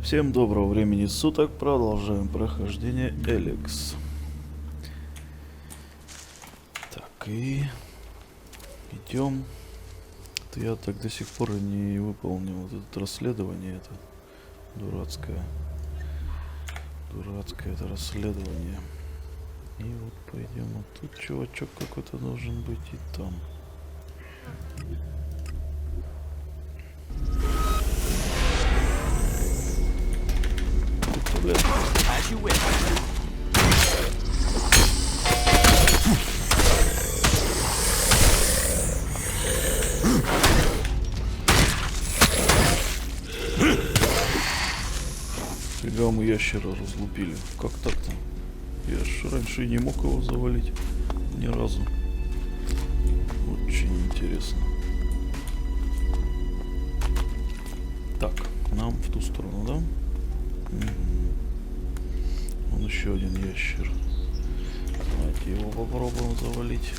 Всем доброго времени суток, продолжаем прохождение Elex. Так, и идем. Я так до сих пор и не выполнил вот это расследование, это дурацкое это расследование. И вот пойдем, вот тут чувачок какой-то должен быть и там. Фига, мы ящера разлупили. Как так-то? Я ж раньше и не мог его завалить ни разу. Очень интересно. Так, нам в ту сторону, да? Угу. Вон еще один ящер. Давайте его попробуем завалить.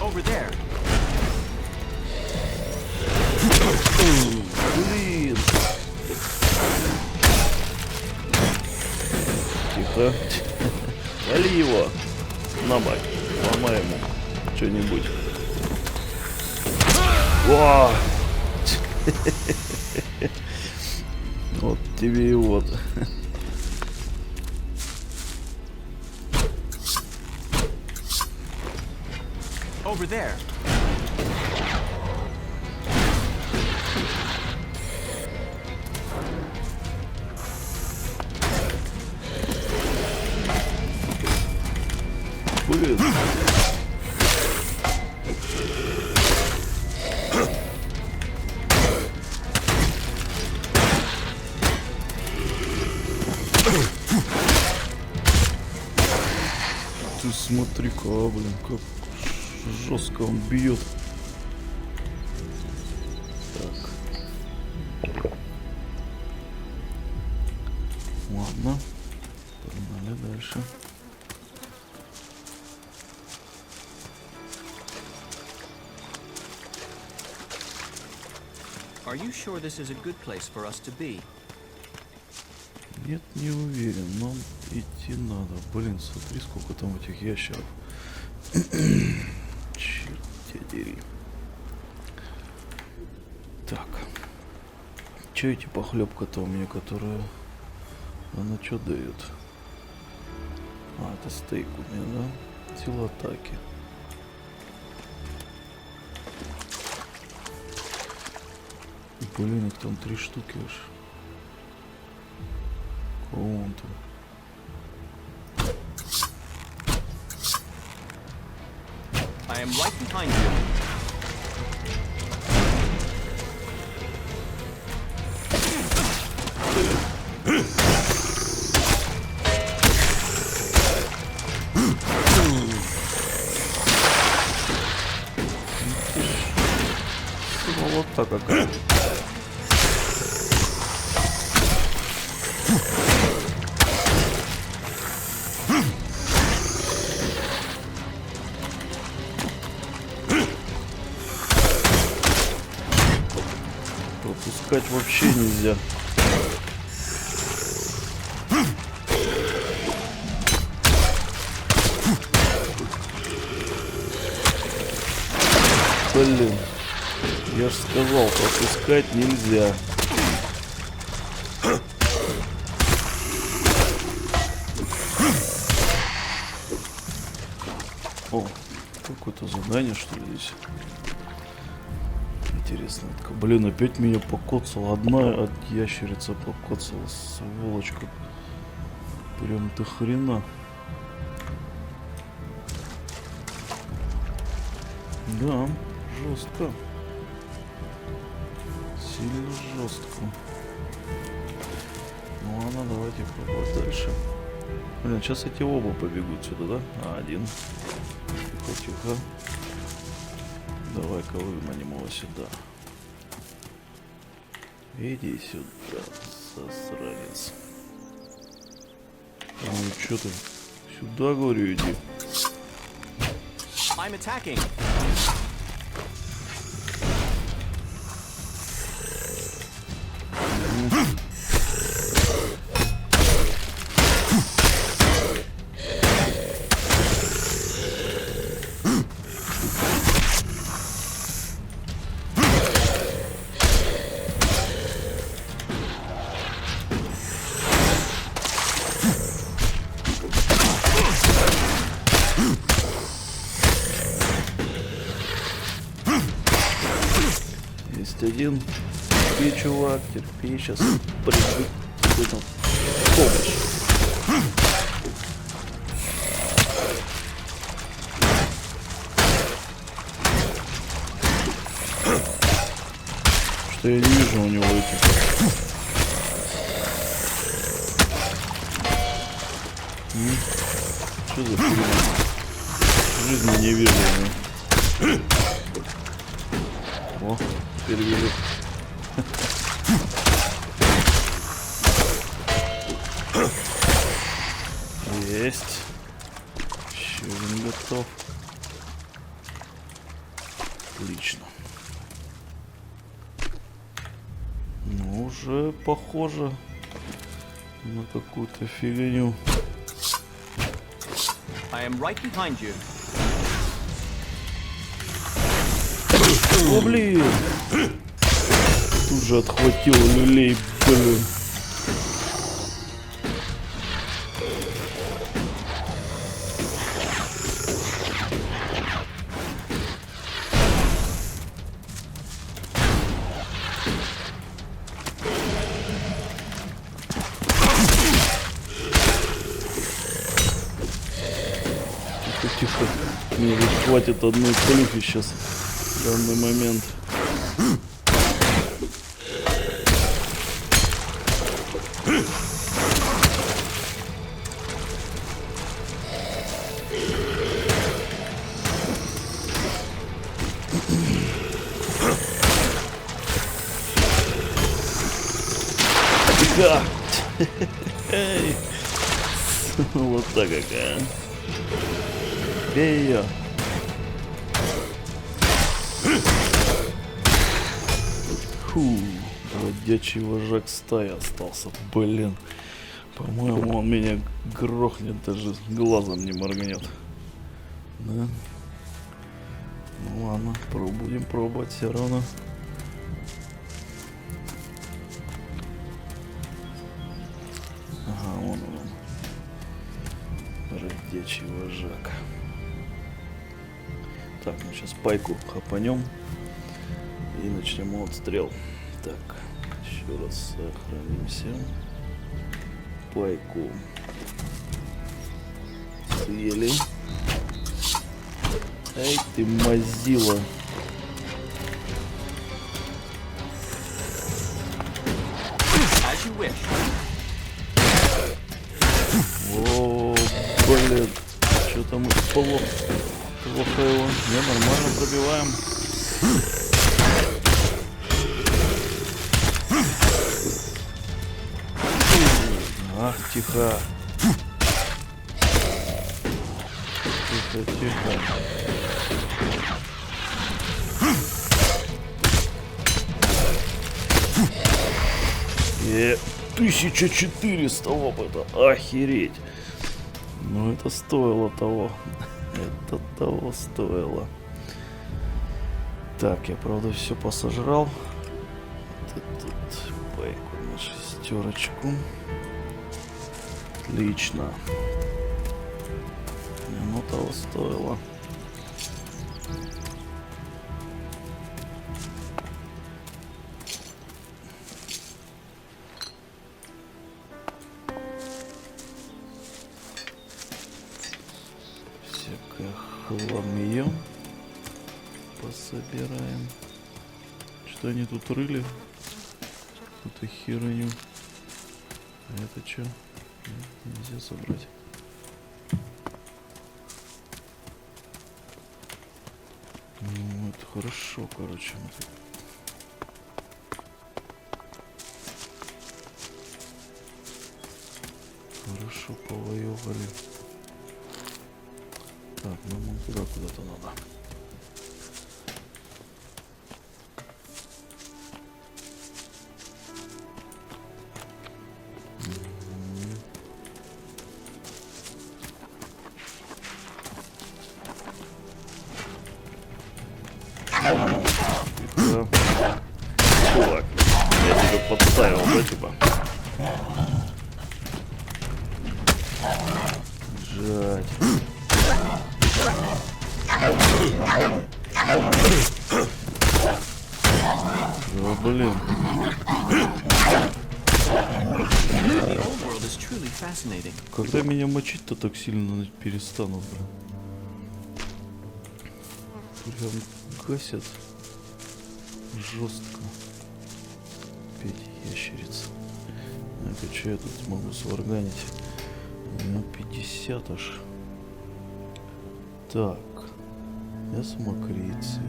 Over there. Блин! Тихо. Вали его. На бак. Ломай ему что-нибудь. О! Вот тебе и вот. Over there. Блин. Ты смотри-ка, блин, как жестко он бьет. Так. Ладно. Погнали дальше. Are you sure this is a good place for us to be? Нет, не уверен, но идти надо. Блин, смотри, сколько там этих ящеров. Черт тебя дери. Так. Че эти похлебка-то у меня, которая... Она что дает? А, это стейк у меня, да? Сила атаки. Блин, их там 3 штуки аж. Вон там. I am right behind you. Вот так какая. Пропускать вообще нельзя. Блин, я ж сказал, пропускать нельзя. О, какое-то задание, что ли, здесь? Интересно. Блин, опять меня покоцала. Одна от ящерица покоцала, сволочка. Прям до хрена. Да, жестко. Сильно жестко. Ну ладно, давайте пробовать дальше. Блин, сейчас эти оба побегут сюда, да? А, один. Тихо, тихо. Давай-ка выманим его сюда. Иди сюда, засранец. Ну что ты? Сюда, говорю, иди. I'm attacking. Есть один. Терпи, чувак, терпи, сейчас придет тебе помощь. Что я не вижу у него этих. Что за фигня? В жизни не вижу его. О, теперь вижу. Есть. Еще один готов. Отлично. Ну, уже похоже на какую-то фигню. I am right behind you. О, блин! Тут же отхватил люлей, блин. Тихо. Мне ведь хватит одной плюхи сейчас в данный момент. Тихо. Вот так какая. Бей ее. Фу, бродячий вожак стаи остался, блин. По-моему, он меня грохнет, даже глазом не моргнет. Да? Ну ладно, будем пробовать все равно. Ага, вон он. Бродячий вожак. Так, ну сейчас пайку хапанем и начнем отстрел. Так, еще раз сохранимся. Пайку съели. Эй, ты мазила. As you wish. О, блин, что-то мы плохо его. Не, нормально пробиваем. Ах, тихо. Тихо, тихо. 1400 опыта. Охереть. Ну это стоило того. Это того стоило. Так, я правда все посожрал. Тут пайку на шестерочку. Отлично. Ну того стоило. Хламье пособираем. Что они тут рыли? Какую-то херню. А это что? Нельзя собрать. Ну, это хорошо, короче. Хорошо повоевали. Так, ну нам туда куда-то надо. Чувак, я тебя подставил, да, типа? Жать. блин. The old world is truly fascinating. Когда меня мочить-то так сильно перестанут, блин. Прям гасят. Жестко. Опять ящерица. Ну-ка, что я тут смогу сварганить? У меня 50 аж. Так. Мясо мокрицы.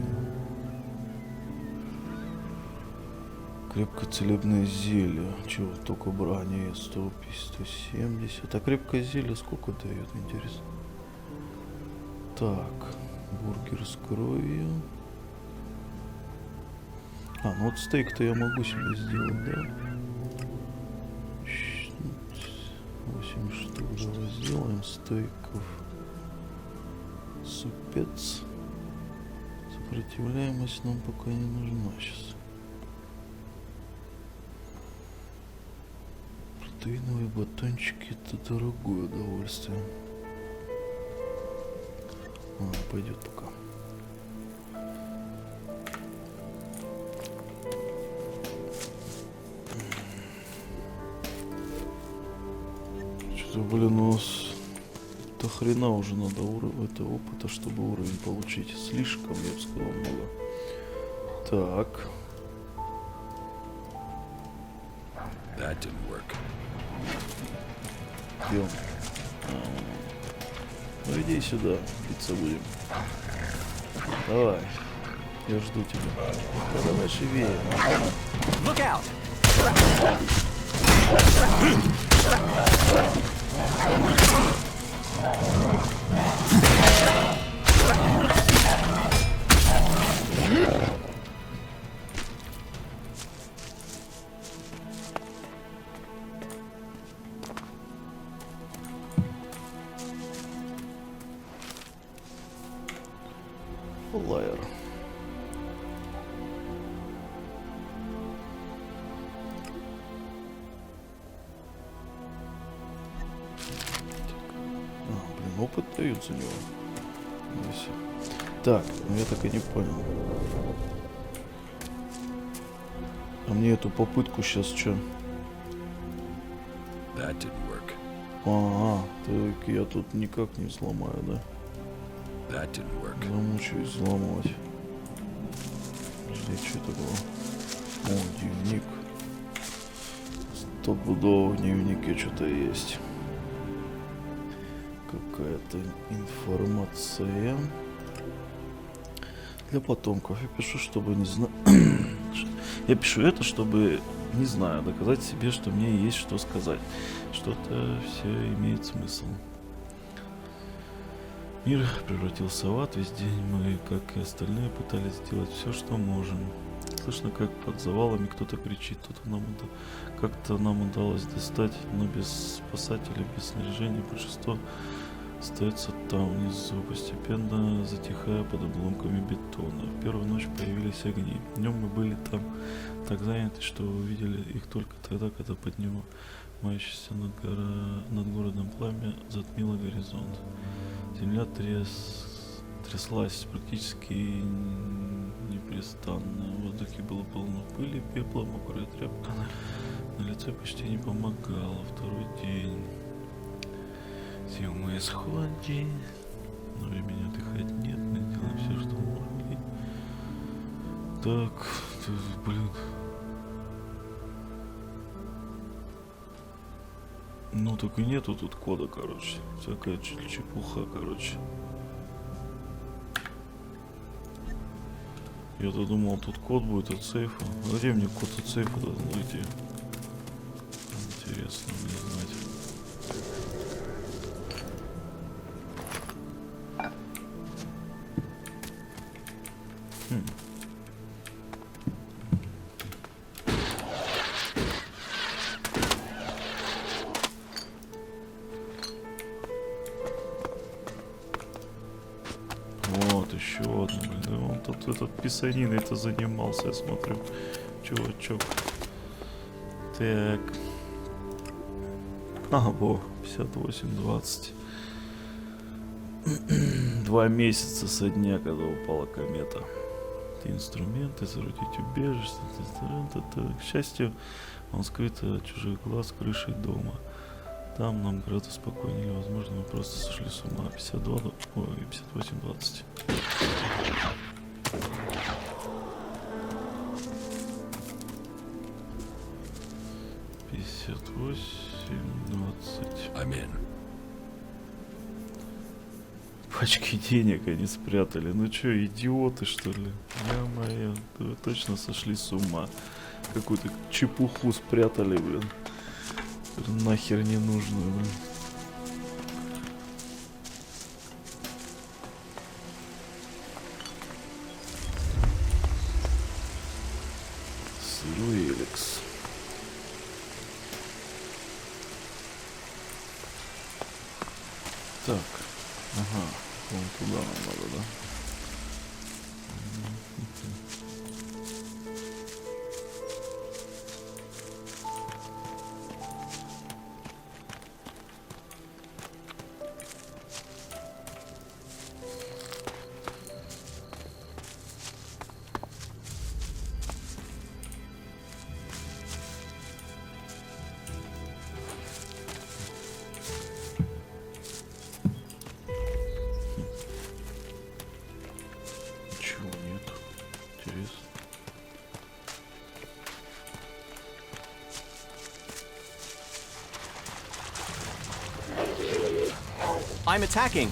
Крепкоцелебное зелье. Чего только броня 150, 170. А крепкое зелье сколько дает, интересно? Так. Бургер с кровью. А, ну вот стейк-то я могу себе сделать, да? 8 штук давай сделаем стейков. Супец. Сопротивляемость нам пока не нужна сейчас. Протеиновые батончики — это дорогое удовольствие. Пойдет пока. Что-то, блин, у нас до хрена уже надо этого опыта, чтобы уровень получить. Слишком, я бы сказал, много. Так. Идем. Ну иди сюда, биться будем. Давай. Я жду тебя. Да, давай живее. Look out! Лайер. Блин, опыт дают за него. Так, ну я так и не понял. А мне эту попытку сейчас что? Ага, так я тут никак не взломаю, да? Замучаюсь взломать. Подожди, что это было? О, дневник. Стопудово в дневнике что-то есть. Какая-то информация. Для потомков. Я пишу, чтобы не знать. Я пишу это, чтобы, не знаю, доказать себе, что мне есть что сказать. Что-то все имеет смысл. Мир превратился в ад. Весь день мы, как и остальные, пытались сделать все, что можем. Слышно, как под завалами кто-то кричит. Как-то нам удалось достать, но без спасателей, без снаряжения большинство остается там внизу, постепенно затихая под обломками бетона. В первую ночь появились огни. Днем мы были там так заняты, что увидели их только тогда, когда поднимающееся над городом пламя затмило горизонт. Земля тряслась практически непрестанно. В воздухе было полно пыли, пепла, мокрая тряпка на лице почти не помогала. Второй день. Зима исходит, но времени отдыхать нет, мы делаем все, что могли. Так, блин. Ну так и нету тут кода, короче. Всякая чепуха, короче. Я-то думал, тут код будет от сейфа. А где мне код от сейфа должен найти? Интересно мне знать. Вот, еще одно, блин. Да он тут этот писаниной это занимался, я смотрю. Чувачок. Так. Ага, во, 58-20. 2 месяца со дня, когда упала комета. инструменты, соорудить убежище. К счастью, он скрыт от чужих глаз крышей дома. Там нам гораздо спокойнее. Возможно, мы просто сошли с ума. 58-20. I'm in. Пачки денег они спрятали. Ну чё, идиоты что ли? Ё-моё, да вы точно сошли с ума. Какую-то чепуху спрятали, блин. Нахер не нужную, блин. Сырой Элекс. Так, ага, вон туда нам надо, да? Чего нет? Интересно. I'm attacking.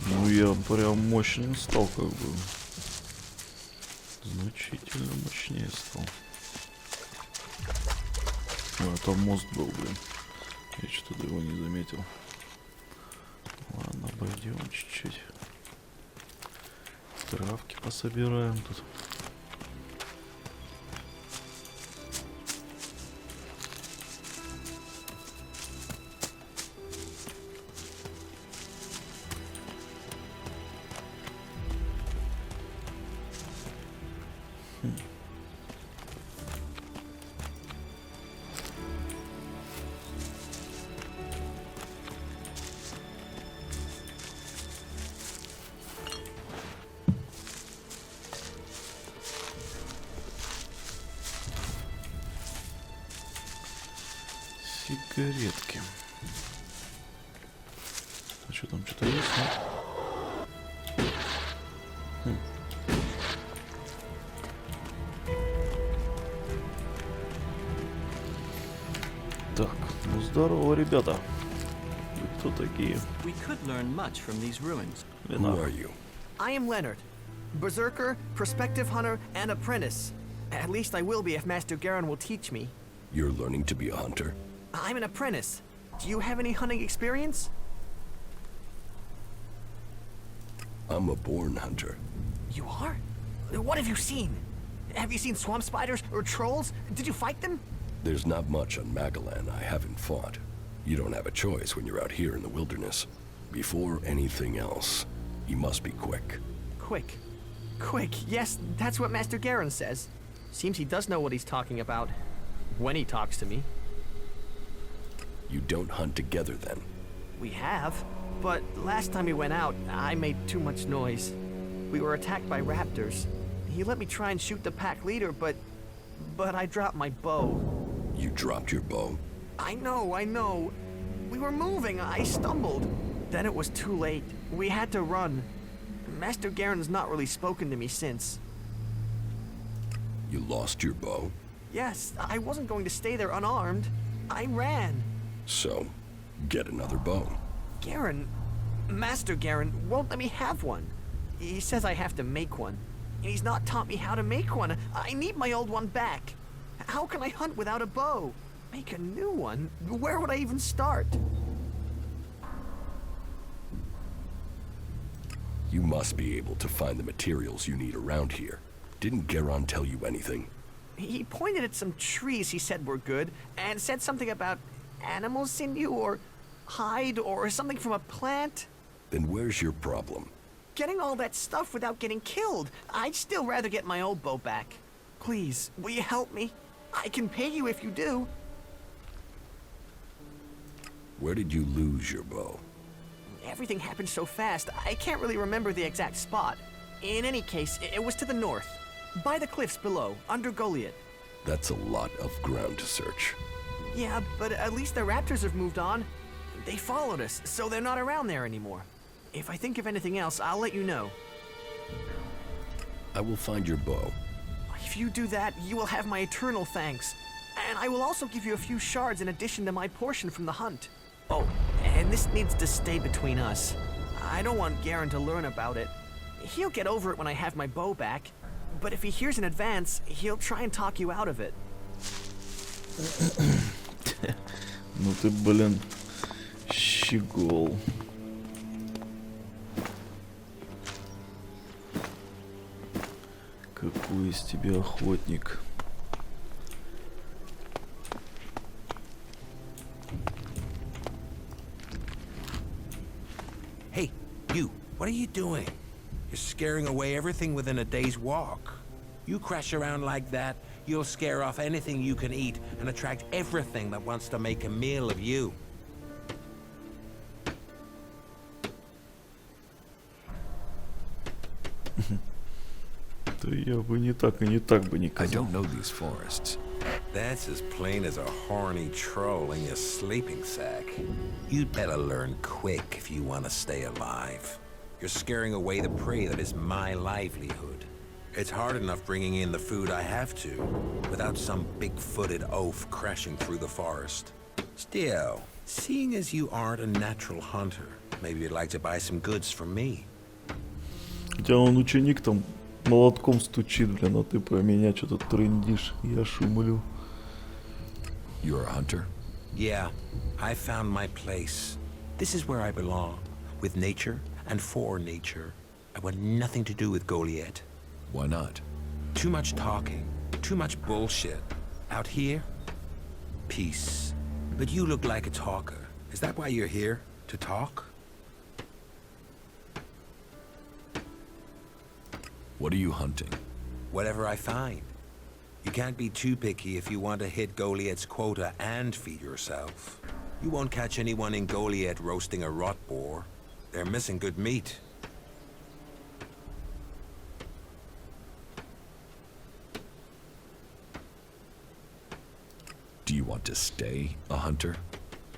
Ну я прям мощным стал, как бы. Значительно мощнее стал. А, там мост был, блин. Я что-то его не заметил. Ладно, обойдем чуть-чуть. Травки пособираем тут. Сигаретки. А что там, что-то есть, нет? Так, ну здорово, ребята. Вы кто такие? We could learn much from these ruins. Who are you? I am Leonard. Berserker, prospective hunter, and apprentice. At least I will be if Master Garen will teach me. You're learning to be a hunter? I'm an apprentice. Do you have any hunting experience? I'm a born hunter. You are? What have you seen? Have you seen swamp spiders or trolls? Did you fight them? There's not much on Magalan I haven't fought. You don't have a choice when you're out here in the wilderness. Before anything else, you must be quick. Quick. Quick, yes, that's what Master Garen says. Seems he does know what he's talking about. When he talks to me. You don't hunt together then? We have, but last time we went out, I made too much noise. We were attacked by raptors. He let me try and shoot the pack leader, but I dropped my bow. You dropped your bow? I know. We were moving, I stumbled. Then it was too late. We had to run. Master Garen's not really spoken to me since. You lost your bow? Yes, I wasn't going to stay there unarmed. I ran. So, get another bow. Garen, Master Garen won't let me have one. He says I have to make one. And he's not taught me how to make one. I need my old one back. How can I hunt without a bow? Make a new one? Where would I even start? You must be able to find the materials you need around here. Didn't Garon tell you anything? He pointed at some trees he said were good, and said something about animal sinew or hide or something from a plant. Then where's your problem? Getting all that stuff without getting killed. I'd still rather get my old bow back. Please, will you help me? I can pay you if you do. Where did you lose your bow? Everything happened so fast, I can't really remember the exact spot. In any case, it was to the north, by the cliffs below, under Goliath. That's a lot of ground to search. Yeah, but at least the raptors have moved on. They followed us, so they're not around there anymore. If I think of anything else, I'll let you know. I will find your bow. If you do that, you will have my eternal thanks. And I will also give you a few shards in addition to my portion from the hunt. Oh, and this needs to stay between us. I don't want Garen to learn about it. He'll get over it when I have my bow back. But if he hears in advance, he'll try and talk you out of it. Ну ты, блин, щегол. Какой из тебя охотник. Hey, you, what are you doing? You're scaring away everything within a day's walk. You crash around like that, you'll scare off anything you can eat and attract everything that wants to make a meal of you. Да я бы не так и не так бы не I казал. don't know these forests. That's as plain as a horny troll in your sleeping sack. You'd better learn quick if you want to stay alive. You're scaring away the prey that is my livelihood. It's hard enough bringing in the food I have to, without some big-footed oaf crashing through the forest. Still, seeing as you aren't a natural hunter, maybe you'd like to buy some goods from me. Хотя он ученик там молотком стучит, блин, а ты про меня что-то трындишь. Я шумлю. You're a hunter? Yeah, I found my place. This is where I belong, with nature and for nature. I want nothing to do with Goliath. Why not? Too much talking, too much bullshit. Out here, peace. But you look like a talker. Is that why you're here? To talk? What are you hunting? Whatever I find. You can't be too picky if you want to hit Goliath's quota and feed yourself. You won't catch anyone in Goliath roasting a rot boar. They're missing good meat. Do you want to stay a hunter?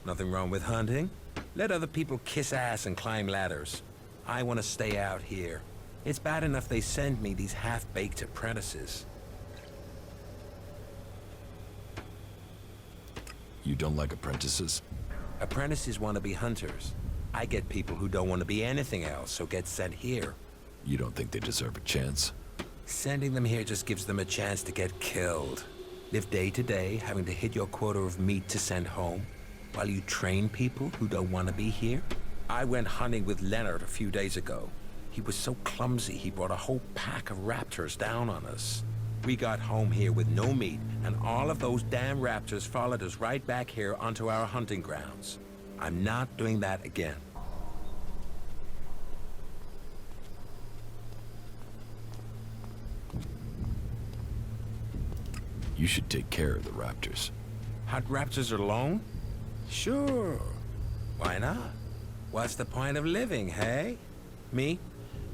Nothing wrong with hunting. Let other people kiss ass and climb ladders. I want to stay out here. It's bad enough they send me these half-baked apprentices. You don't like apprentices? Apprentices want to be hunters. I get people who don't want to be anything else, so get sent here. You don't think they deserve a chance? Sending them here just gives them a chance to get killed. Live day to day, having to hit your quota of meat to send home, while you train people who don't want to be here? I went hunting with Leonard a few days ago. He was so clumsy he brought a whole pack of raptors down on us. We got home here with no meat, and all of those damn raptors followed us right back here onto our hunting grounds. I'm not doing that again. You should take care of the raptors. Hunt raptors alone? Sure. Why not? What's the point of living, hey? Me?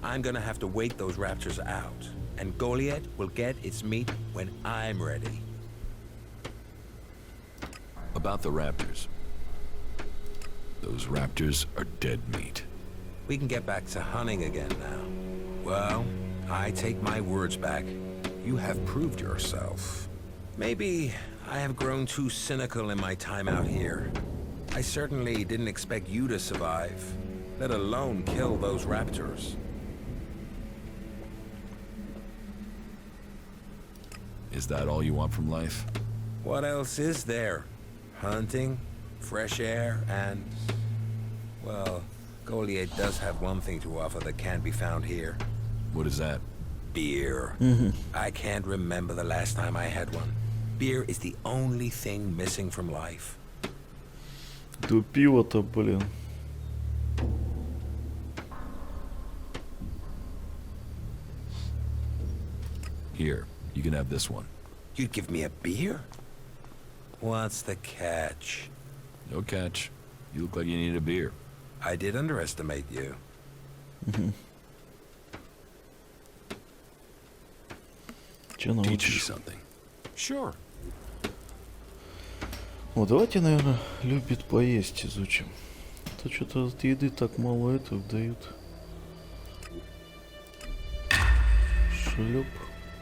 I'm gonna have to wait those raptors out. And Goliath will get its meat when I'm ready. About the raptors. Those raptors are dead meat. We can get back to hunting again now. Well, I take my words back. You have proved yourself. Maybe I have grown too cynical in my time out here. I certainly didn't expect you to survive, let alone kill those raptors. Is that all you want from life? What else is there? Hunting, fresh air, and... well, Goliath does have one thing to offer that can't be found here. What is that? Beer. I can't remember the last time I had one. Beer is the only thing missing from life. Да пиво-то, блин. Here, you can have this one. You'd give me a beer? What's the catch? No catch. You look like you need a beer. I did underestimate you. Че Teach me научишь? something. Sure. О, давайте, наверное, любит поесть изучим. То что-то от еды так мало этого дают. Шлеп.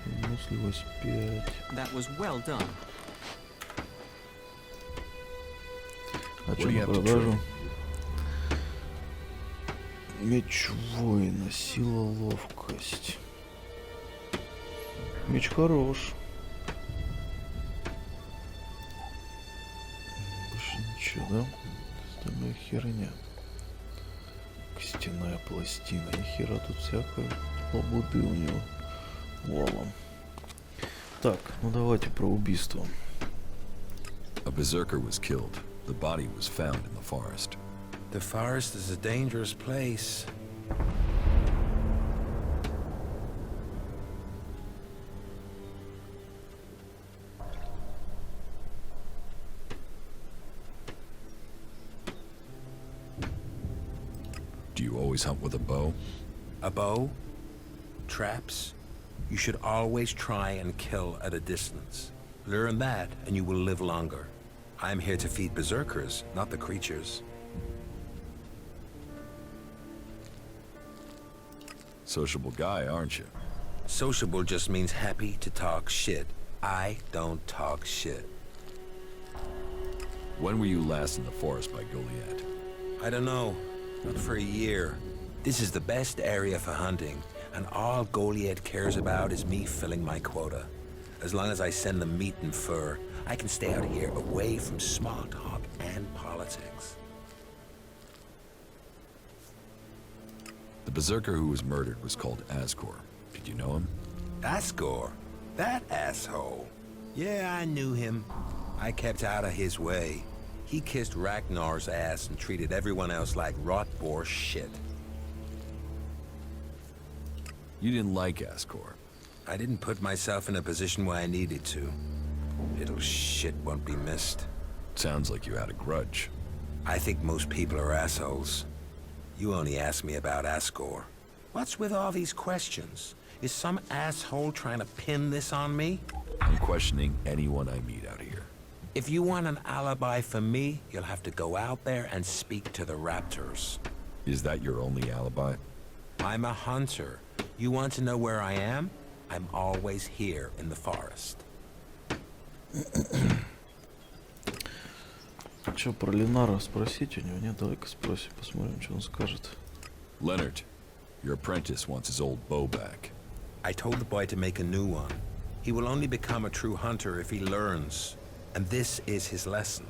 Выносливость 5. That was well done. А What что do you на have to продажу? trade? Меч воина, сила, ловкость. Меч хорош. Больше ничего, да? Остальная херня. Костяная пластина. Нихера тут всякой лабуды у него. Валом. Так, ну давайте про убийство. A berserker was killed. The body was found in the forest. The forest is a dangerous place. Do you always hunt with a bow? A bow? Traps? You should always try and kill at a distance. Learn that, and you will live longer. I'm here to feed berserkers, not the creatures. Sociable guy, aren't you? Sociable just means happy to talk shit. I don't talk shit. When were you last in the forest by Goliath? I don't know. Not for a year. This is the best area for hunting, and all Goliath cares about is me filling my quota. As long as I send them meat and fur, I can stay out here away from small talk and politics. The berserker who was murdered was called Asgore. Did you know him? Asgore? That asshole. Yeah, I knew him. I kept out of his way. He kissed Ragnar's ass and treated everyone else like rot boar shit. You didn't like Asgore. I didn't put myself in a position where I needed to. Little shit won't be missed. Sounds like you had a grudge. I think most people are assholes. You only asked me about Asgore. What's with all these questions? Is some asshole trying to pin this on me? I'm questioning anyone I meet out here. If you want an alibi for me, you'll have to go out there and speak to the raptors. Is that your only alibi? I'm a hunter. You want to know where I am? I'm always here in the forest. Че, про Ленара спросить у него? Нет, давай-ка спросим, посмотрим, что он скажет. Leonard, your apprentice wants his old bow back. I told the boy to make a new one. He will only become a true hunter if he learns. And this is his lesson.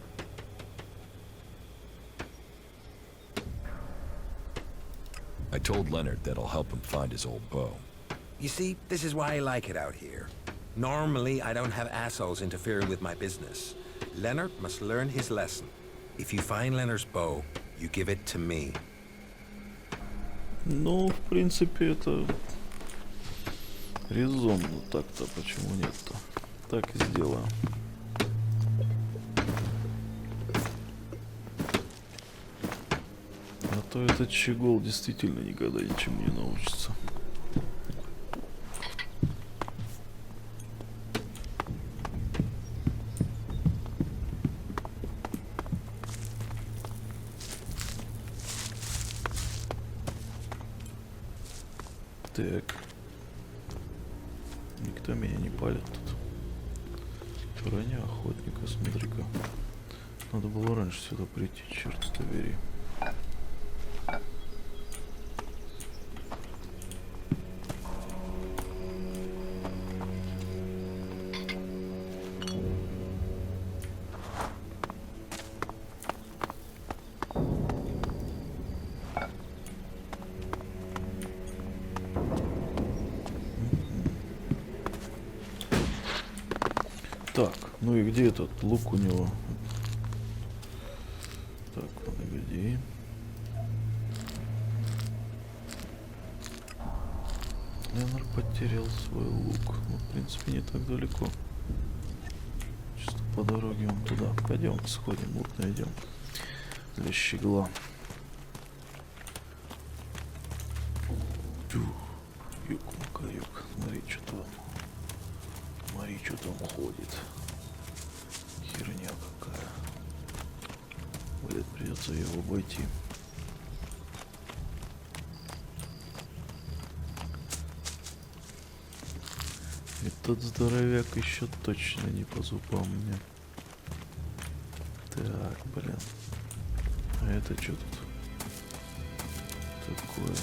I told Leonard that I'll help him find his old bow. You see, this is why I like it out here. Normally, I don't have assholes interfering with my business. Leonard must learn his lesson. If you find Leonard's bow, you give it to me. Ну, в принципе, это резонно так-то, почему нет-то? Так и сделаем. А то этот щегол действительно никогда ничему не научится. Так. Никто меня не палит тут. Броня охотника, смотри-ка. Надо было раньше сюда прийти, черт побери. Так, ну и где этот лук у него? Так, погоди. Ленар потерял свой лук. Ну, в принципе, не так далеко. Чисто по дороге он туда. Пойдем, сходим, лук найдем. Для щегла. Каюк, смотри, что там. Смотри, что там ходит. Херня какая. Блин, придется его обойти. Этот здоровяк еще точно не по зубам мне. Так, блин. А это что тут такое?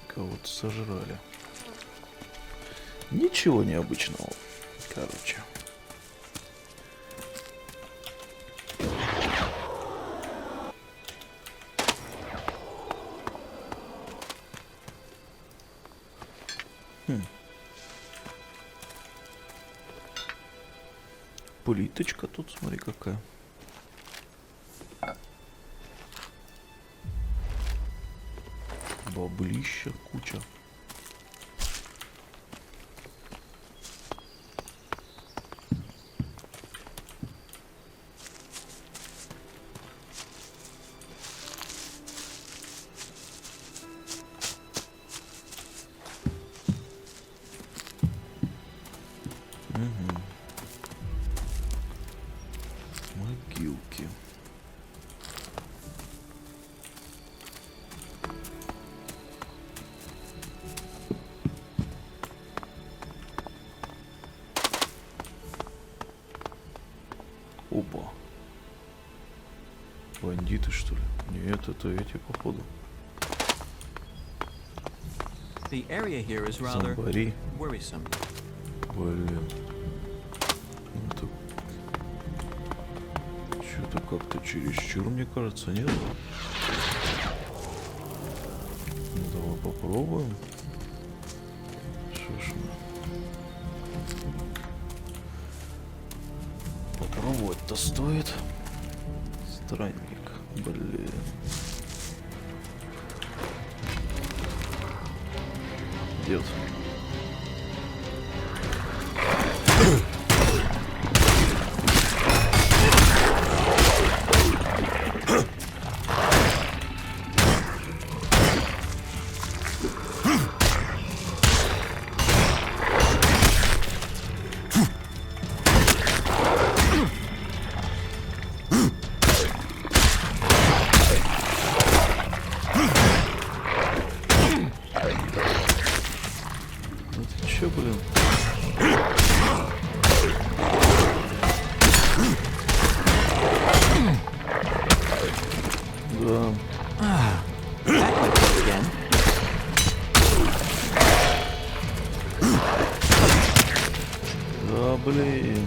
Кого-то сожрали. Ничего необычного. Короче. Плиточка тут, смотри, какая. Баблища куча. Могилки. Опа. Бандиты, что ли? Нет, это эти, походу. The area here is rather Зомбари. worrisome. Блин. Это... Что-то как-то чересчур, мне кажется, нет? Ну, давай попробуем. Что ж мы... Попробовать-то стоит. Странник, блин. Дед. Че, блин? Да. That might work again. Да, блин.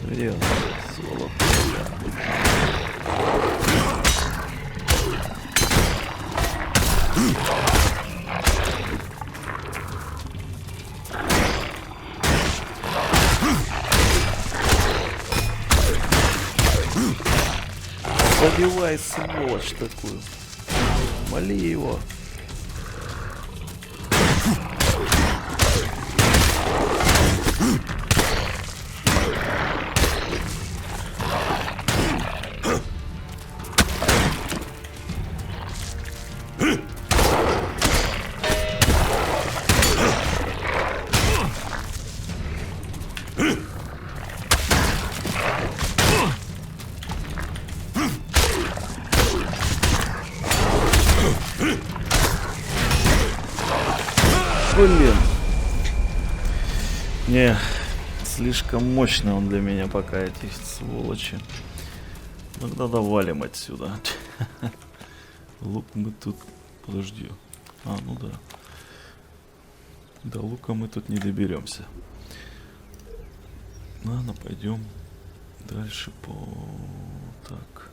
Где он, сволок? Забивай, сволочь такую. Моли его. Блин. Не, слишком мощный он для меня пока, эти сволочи. Тогда валим отсюда. Лук мы тут... Подожди. А, ну да. До лука мы тут не доберемся. Ладно, пойдем дальше по... Так.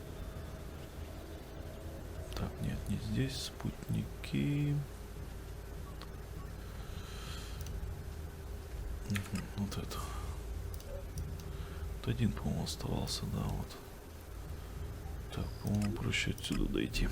Так, нет, не здесь. Спутники. Вот это. Вот один, по-моему, оставался, да, вот. Так, по-моему, проще отсюда дойти.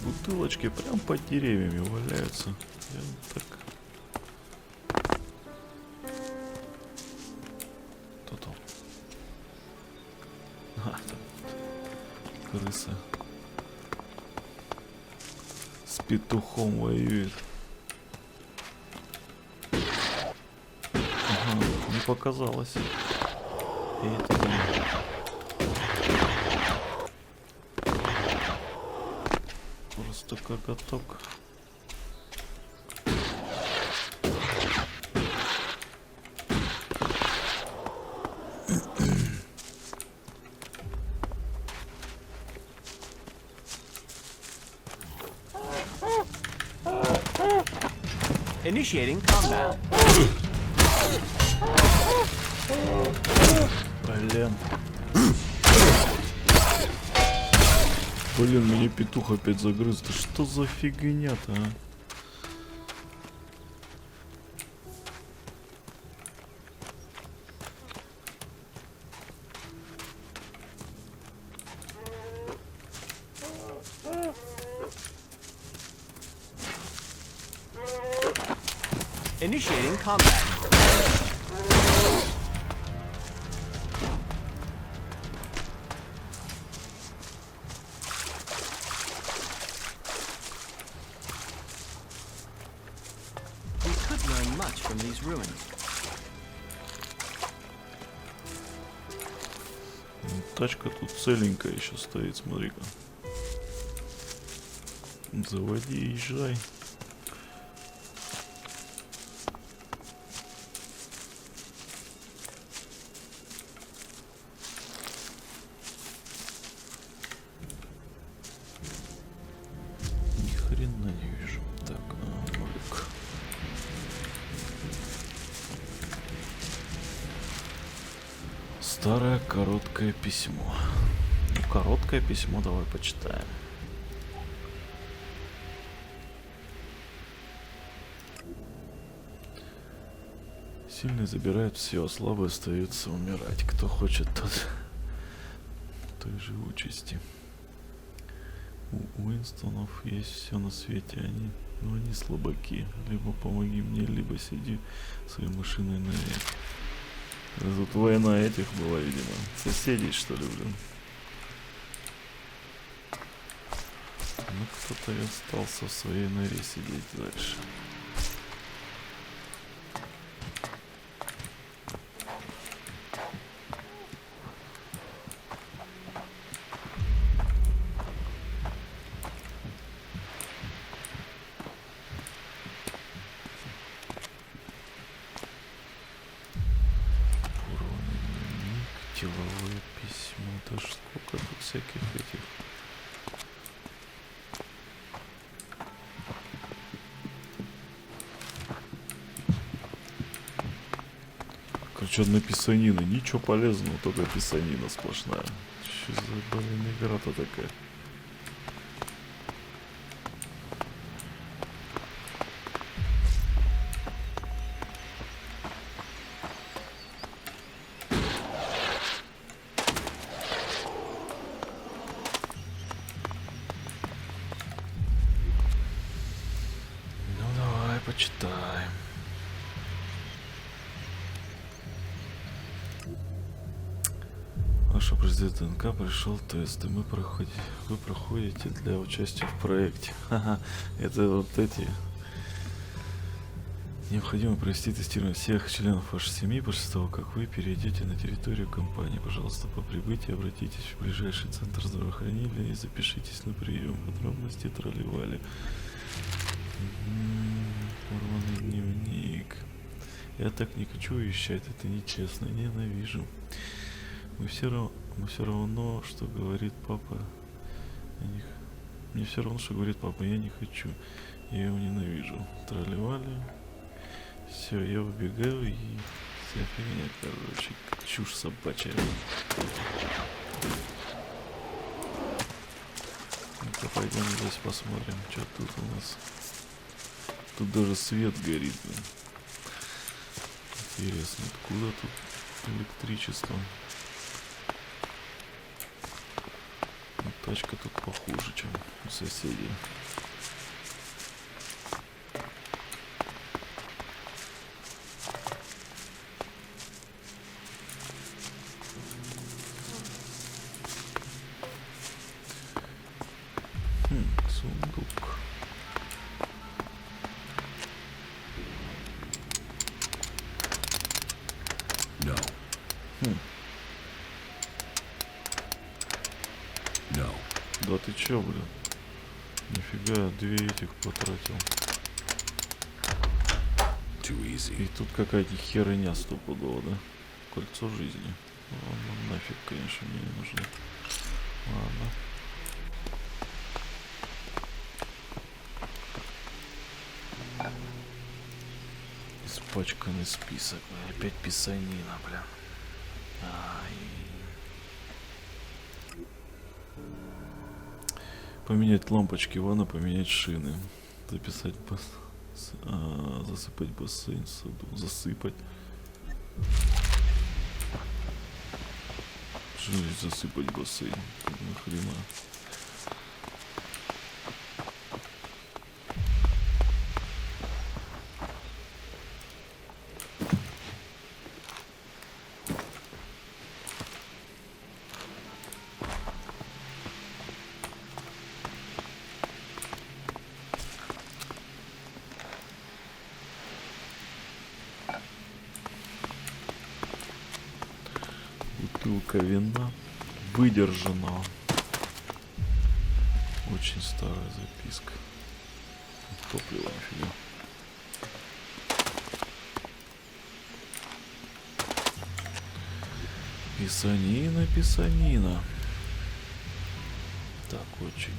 Бутылочки прям под деревьями валяются. Я так... Кто там? А, там крыса с петухом воюет. Ага, не показалось. И это да. Просто коготок. Initiating combat. Блин. Блин, меня петух опять загрыз. Да что за фигня-то, а? Initiating combat. We could learn much from these ruins. Тачка тут целенькая еще стоит, смотри-ка. Заводи и езжай. Ни хрена не вижу. Так, нолик. Старое короткое письмо. Ну, короткое письмо давай почитаем. Сильные забирают все, а слабые остаются умирать. Кто хочет, тот той же участи. У Уинстонов есть все на свете, но они слабаки. Либо помоги мне, либо сиди своей машиной навек. Тут война этих была, видимо. Соседей, что ли, блин. Ну, кто-то и остался в своей норе сидеть дальше. Деловое письмо. Да сколько тут всяких этих. Короче, одна писанина. Ничего полезного, только писанина сплошная. Что за, блин, игра-то такая? Почитаем. Ваш президент ДНК пришел тест, и вы проходите для участия в проекте. Ха-ха, это вот эти Необходимо провести тестирование всех членов вашей семьи после того, как вы перейдете на территорию компании. Пожалуйста, по прибытии обратитесь в ближайший центр здравоохранения и запишитесь на прием. Подробности тролливали. Порванный дневник. Я так не хочу уезжать, это нечестно, ненавижу. Мне все равно, что говорит папа. Мне все равно, что говорит папа, я не хочу. Я его ненавижу. Тролливали. Все, я убегаю и вся фигня, короче, чушь собачья. Ну-ка, пойдем здесь посмотрим, что тут у нас. Тут даже свет горит, блин. Интересно, откуда тут электричество? Ну, тачка тут похуже, чем у соседей. Сундук. No. No. Да ты чё, блин? Нифига, 2 этих потратил. Too И easy. тут какая-то херня стопудово, да? Кольцо жизни. Ну, нафиг, конечно, мне не нужно. Ладно. Испачканный список. Опять писанина, бля. Ай. Поменять лампочки ванна, поменять шины. Записать засыпать бассейн в саду. Засыпать. Что здесь засыпать бассейн? Нахрена? Бутылка вина выдержана. Очень старая записка. Топливо нифига. Писанина, писанина. Так, очень.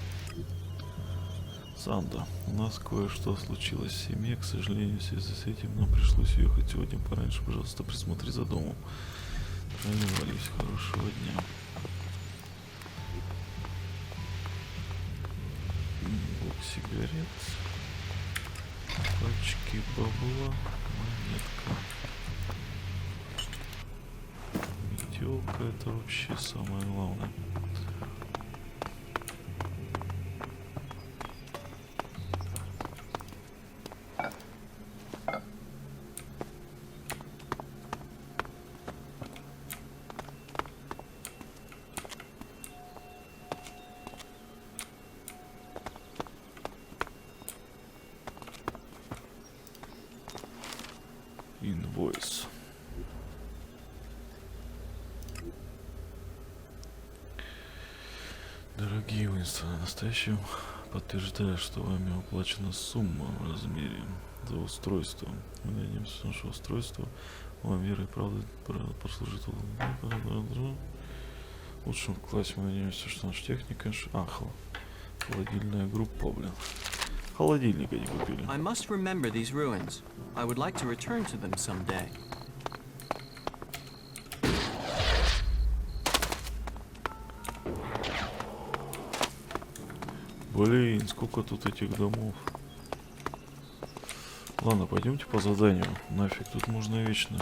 Санда, у нас кое-что случилось в семье. К сожалению, в связи с этим нам пришлось уехать сегодня пораньше. Пожалуйста, присмотри за домом. Тренировались. Хорошего дня. Блок сигарет. Пачки бабла. Монетка. Метелка, это вообще самое главное. Инвойс. Дорогие Уинстоны, настоящим подтверждаю, что вами уплачена сумма в размере за устройство. Мы надеемся, что наше устройство вам верой и правдой послужит в лучшем классе. Мы надеемся, что наша техника... холодильная группа, блин. Холодильника не купили. I must remember these ruins. I would like to return to them someday. Блин, сколько тут этих домов. Ладно, пойдемте по заданию. Нафиг, тут можно вечно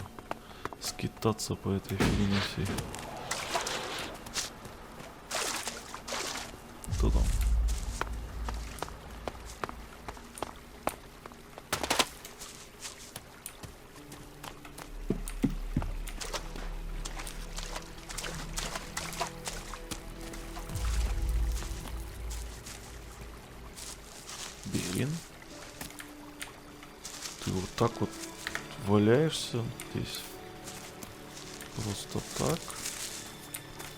скитаться по этой фигне всей. Кто там? Берин. Ты вот так вот валяешься здесь? Просто так?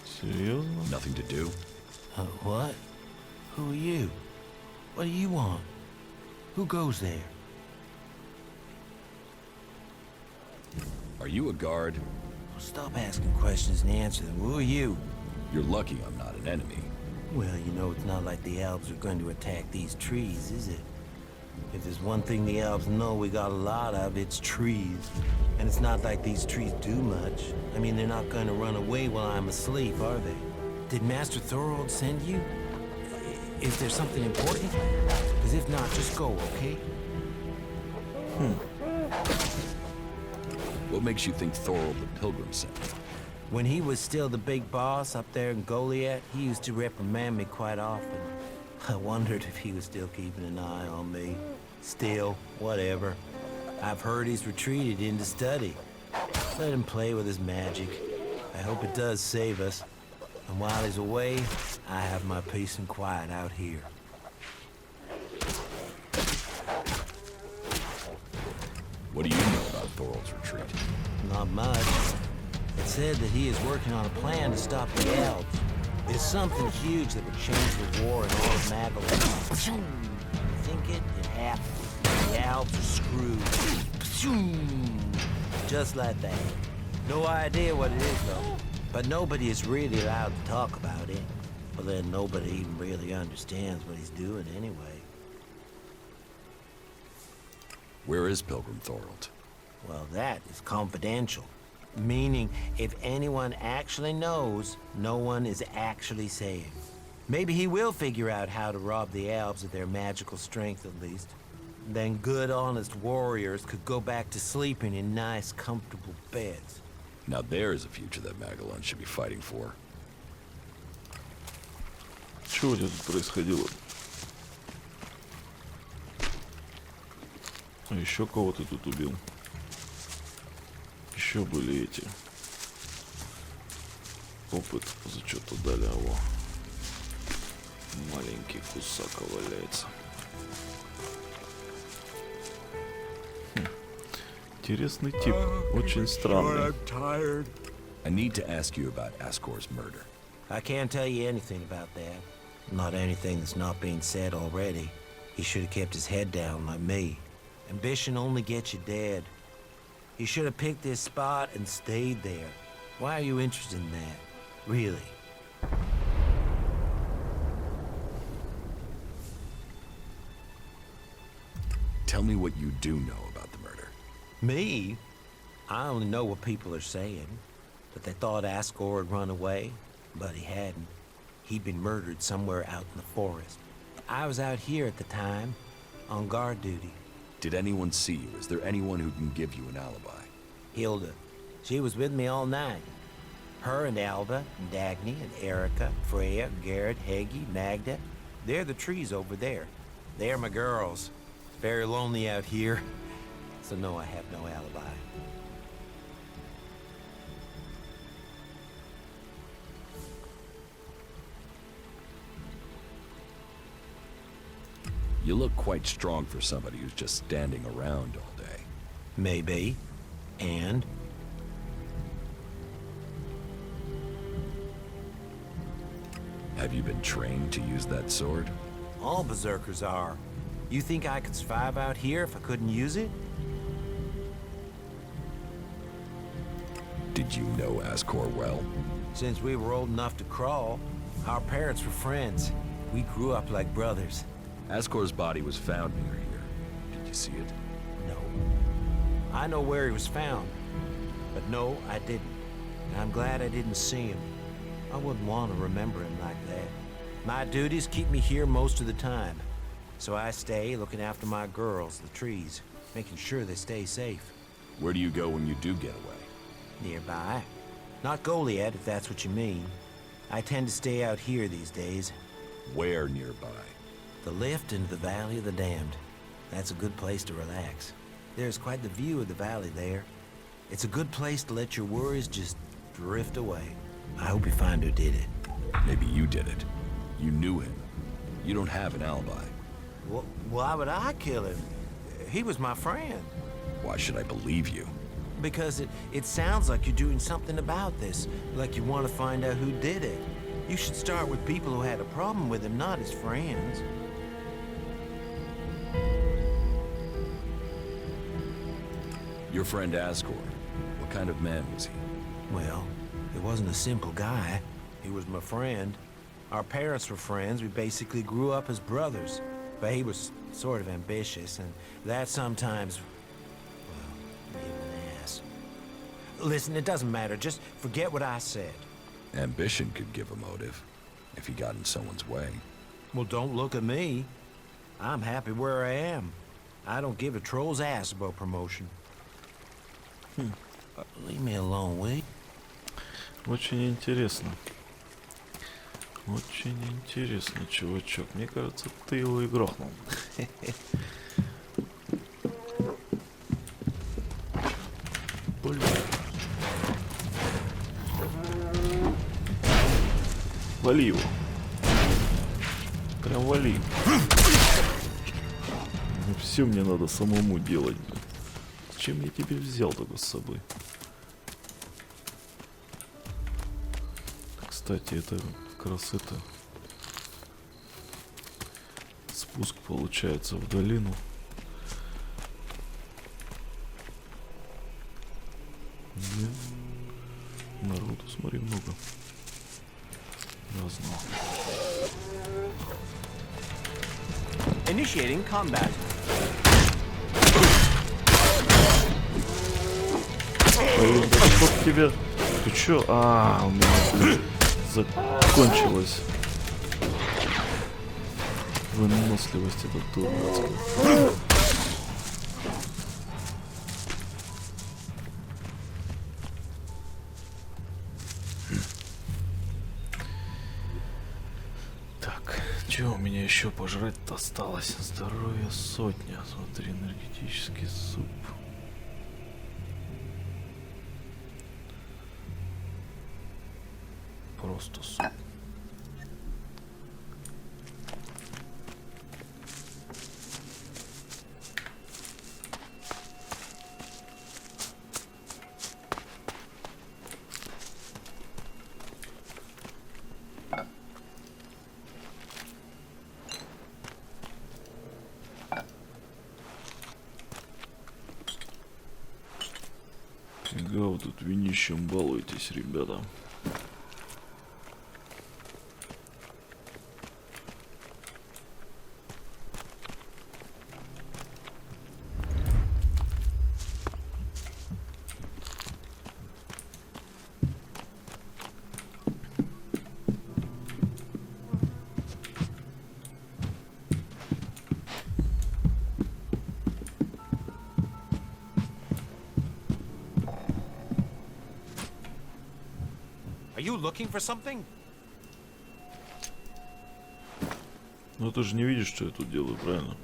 Серьезно? Nothing to do? What? Who are you? What do you want? Who goes there? Are you a guard? Stop asking questions and answer them. Who are you? You're lucky I'm not an enemy. Well, you know, it's not like the elves are going to attack these trees, is it? If there's one thing the elves know we got a lot of, it's trees. And it's not like these trees do much. I mean, they're not going to run away while I'm asleep, are they? Did Master Thorold send you? Is there something important? Because if not, just go, okay? What makes you think Thorold the Pilgrim sent me? When he was still the big boss up there in Goliath, he used to reprimand me quite often. I wondered if he was still keeping an eye on me. Still, whatever. I've heard he's retreated into study. Let him play with his magic. I hope it does save us. And while he's away, I have my peace and quiet out here. What do you know about Thorold's retreat? Not much. It said that he is working on a plan to stop the elves. It's something huge that would change the war in all of Magellan. Think it? It happened. The elves are screwed. Just like that. No idea what it is, though. But nobody is really allowed to talk about it. But then nobody even really understands what he's doing anyway. Where is Pilgrim Thorold? Well, that is confidential. Meaning, if anyone actually knows, no one is actually saying. Maybe he will figure out how to rob the elves of their magical strength, at least. Then good, honest warriors could go back to sleeping in nice, comfortable beds. Now there's a future that Magellan should be fighting for. Что здесь происходило? А еще кого ты тут убил? Еще были эти. Опыт за что-то дали, его. Маленький кусака валяется. Интересный тип, очень странный. I need to ask you about Ascor's murder. I can't tell you anything about that. Not anything that's not being said already. He should have kept his head down like me. Ambition only gets you dead. He should have picked this spot and stayed there. Why are you interested in that? Really? Tell me what you do know about the murder. Me? I only know what people are saying. That they thought Ascor had run away, but he hadn't. He'd been murdered somewhere out in the forest. I was out here at the time, on guard duty. Did anyone see you? Is there anyone who can give you an alibi? Hilda. She was with me all night. Her and Alba, and Dagny, and Erica, Freya, Garrett, Heggie, Magda. They're the trees over there. They're my girls. It's very lonely out here. So no, I have no alibi. You look quite strong for somebody who's just standing around all day. Maybe. And? Have you been trained to use that sword? All berserkers are. You think I could survive out here if I couldn't use it? Did you know Ascor well? Since we were old enough to crawl, our parents were friends. We grew up like brothers. Ascor's body was found near here. Did you see it? No. I know where he was found. But no, I didn't. And I'm glad I didn't see him. I wouldn't want to remember him like that. My duties keep me here most of the time. So I stay looking after my girls, the trees, making sure they stay safe. Where do you go when you do get away? Nearby. Not Goliath, if that's what you mean. I tend to stay out here these days. Where nearby? The lift into the Valley of the Damned. That's a good place to relax. There's quite the view of the valley there. It's a good place to let your worries just drift away. I hope you find who did it. Maybe you did it. You knew him. You don't have an alibi. Why would I kill him? He was my friend. Why should I believe you? Because it sounds like you're doing something about this, like you want to find out who did it. You should start with people who had a problem with him, not his friends. Your friend Asgore. What kind of man was he? Well, he wasn't a simple guy. He was my friend. Our parents were friends. We basically grew up as brothers. But he was sort of ambitious, and that sometimes, well, made him an ass. Listen, it doesn't matter. Just forget what I said. Ambition could give a motive, if he got in someone's way. Well, don't look at me. I'm happy where I am. I don't give a troll's ass about promotion. Leave me alone, will you? Очень интересно. Очень интересно, чувачок. Мне кажется, ты его и грохнул. Блин. Вали его. Прям вали. Ну, все мне надо самому делать. Зачем я тебе взял только с собой? Кстати, это как раз это спуск получается в долину. Народу, смотри, много. Разного. Initiating combat. Блин, да чтоб тебя... Ты чё? А, у меня, блин, закончилась выносливость эта дурацкая. Так, чё у меня еще пожрать-то осталось? Здоровье сотня. Смотри, энергетический суп. Просто суп. Фига вы тут винищем балуетесь, ребята. Are you looking for something? Ну ты же не видишь, что я тут делаю, правильно?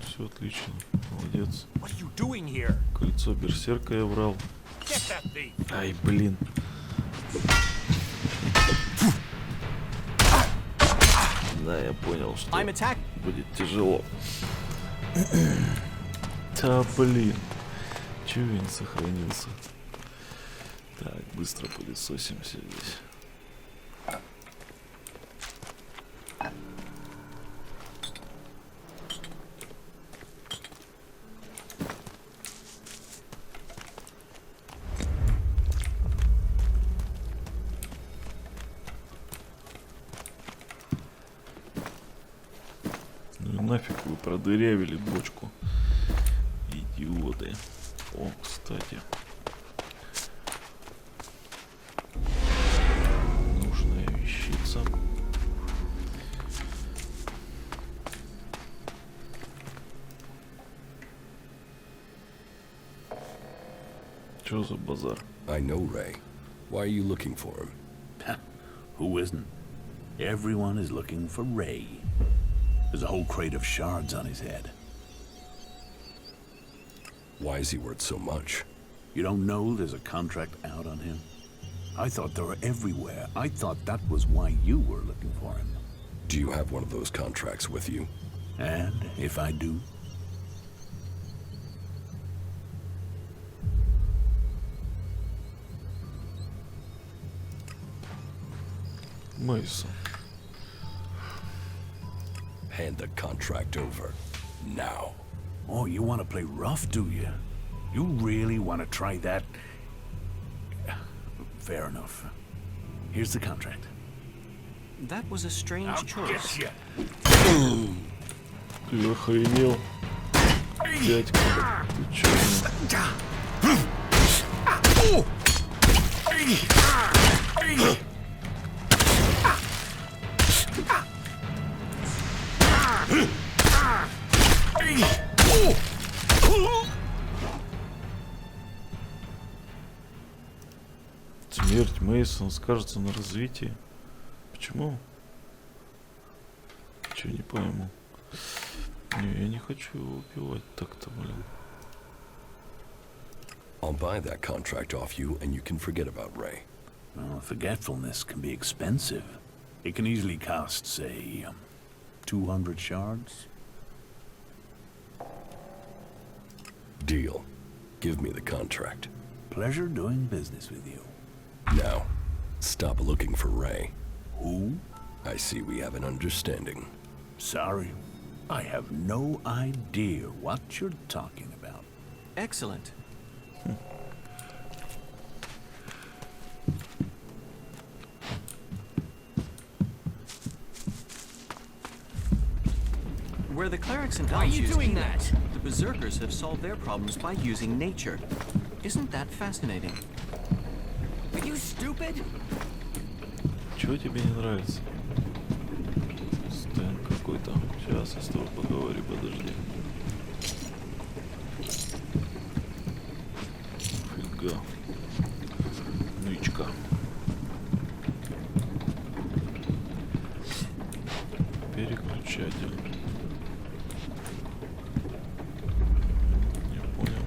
Все отлично, молодец. What are you doing here? Кольцо берсерка я брал. Get that thief! Ай, блин. Да, я понял, что I'm attacked. будет тяжело. Да, блин. Чего я не сохранился? Так, быстро пылесосимся здесь. Ну и нафиг вы продырявили бочку. Идиоты. О, кстати. Нужная вещица. Что за базар? I know Ray. Why are you looking for him? Who isn't? Everyone is looking for Ray. There's a whole crate of shards on his head. Why is he worth so much? You don't know there's a contract out on him? I thought they were everywhere. I thought that was why you were looking for him. Do you have one of those contracts with you? And if I do? Мейсон. Hand the contract over. Now. Oh, you want to play rough, do you? You really want to try that? Fair enough. Here's the contract. That was a strange choice. Get Ты охренел? Дядька, ты чё? Смерть Мейсона скажется на развитии. Почему? Чё, не пойму. Не, я не хочу его убивать так-то, блин. I'll buy that contract off you, and you can forget about Ray. Well, forgetfulness can be expensive. It can easily cost, say, 200 shards. Deal. Give me the contract. Pleasure doing business with you. Now, stop looking for Ray. Who? I see we have an understanding. Sorry. I have no idea what you're talking about. Excellent. Where the clerics and elves use heat, the berserkers have solved their problems by using nature. Isn't that fascinating? Are you stupid? Чего тебе не нравится? Стэн какой-то. Сейчас я с тобой поговорю, подожди. Фига. Нычка. Переключатель. Не понял.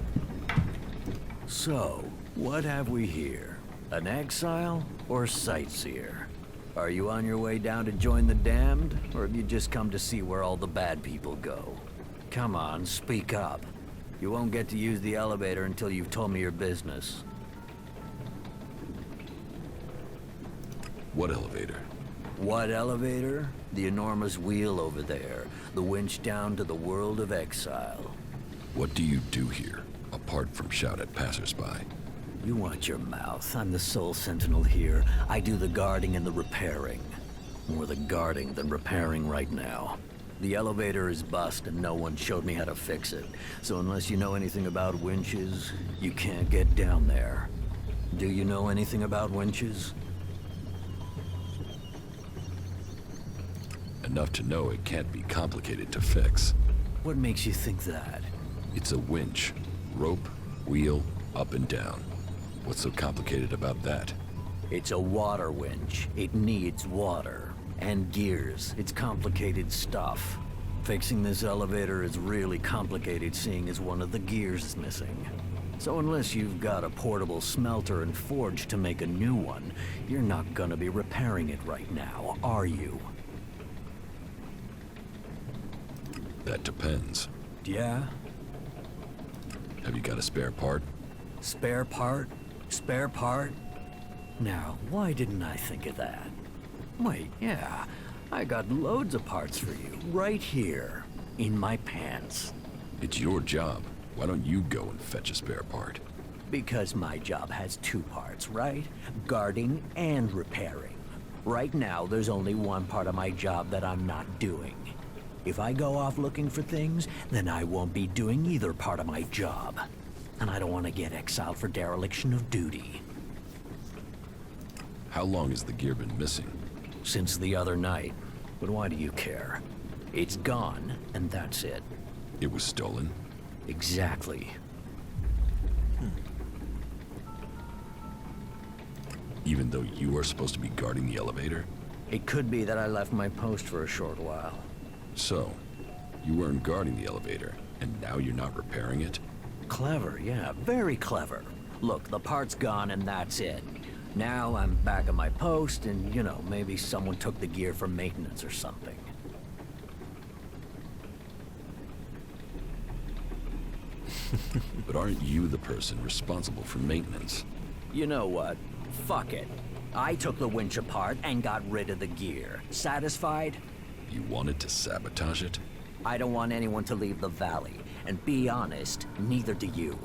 So, what have we here? An exile or sightseer? Are you on your way down to join the damned, or have you just come to see where all the bad people go? Come on, speak up. You won't get to use the elevator until you've told me your business. What elevator? What elevator? The enormous wheel over there. The winch down to the world of exile. What do you do here, apart from shout at passersby? You watch your mouth. I'm the sole sentinel here. I do the guarding and the repairing. More the guarding than repairing right now. The elevator is bust and no one showed me how to fix it. So unless you know anything about winches, you can't get down there. Do you know anything about winches? Enough to know it can't be complicated to fix. What makes you think that? It's a winch. Rope, wheel, up and down. What's so complicated about that? It's a water winch. It needs water. And gears. It's complicated stuff. Fixing this elevator is really complicated, seeing as one of the gears is missing. So unless you've got a portable smelter and forge to make a new one, you're not gonna be repairing it right now, are you? That depends. Yeah? Have you got a spare part? Spare part? Spare part? Now, why didn't I think of that? Wait, yeah. I got loads of parts for you, right here, in my pants. It's your job. Why don't you go and fetch a spare part? Because my job has two parts, right? Guarding and repairing. Right now, there's only one part of my job that I'm not doing. If I go off looking for things, then I won't be doing either part of my job. And I don't want to get exiled for dereliction of duty. How long has the gear been missing? Since the other night. But why do you care? It's gone, and that's it. It was stolen? Exactly. Even though you are supposed to be guarding the elevator? It could be that I left my post for a short while. So, you weren't guarding the elevator, and now you're not repairing it? Clever, yeah, very clever. Look, the part's gone and that's it. Now I'm back at my post and, you know, maybe someone took the gear for maintenance or something. But aren't you the person responsible for maintenance? You know what? Fuck it. I took the winch apart and got rid of the gear. Satisfied? You wanted to sabotage it? I don't want anyone to leave the valley. And be honest, neither do you.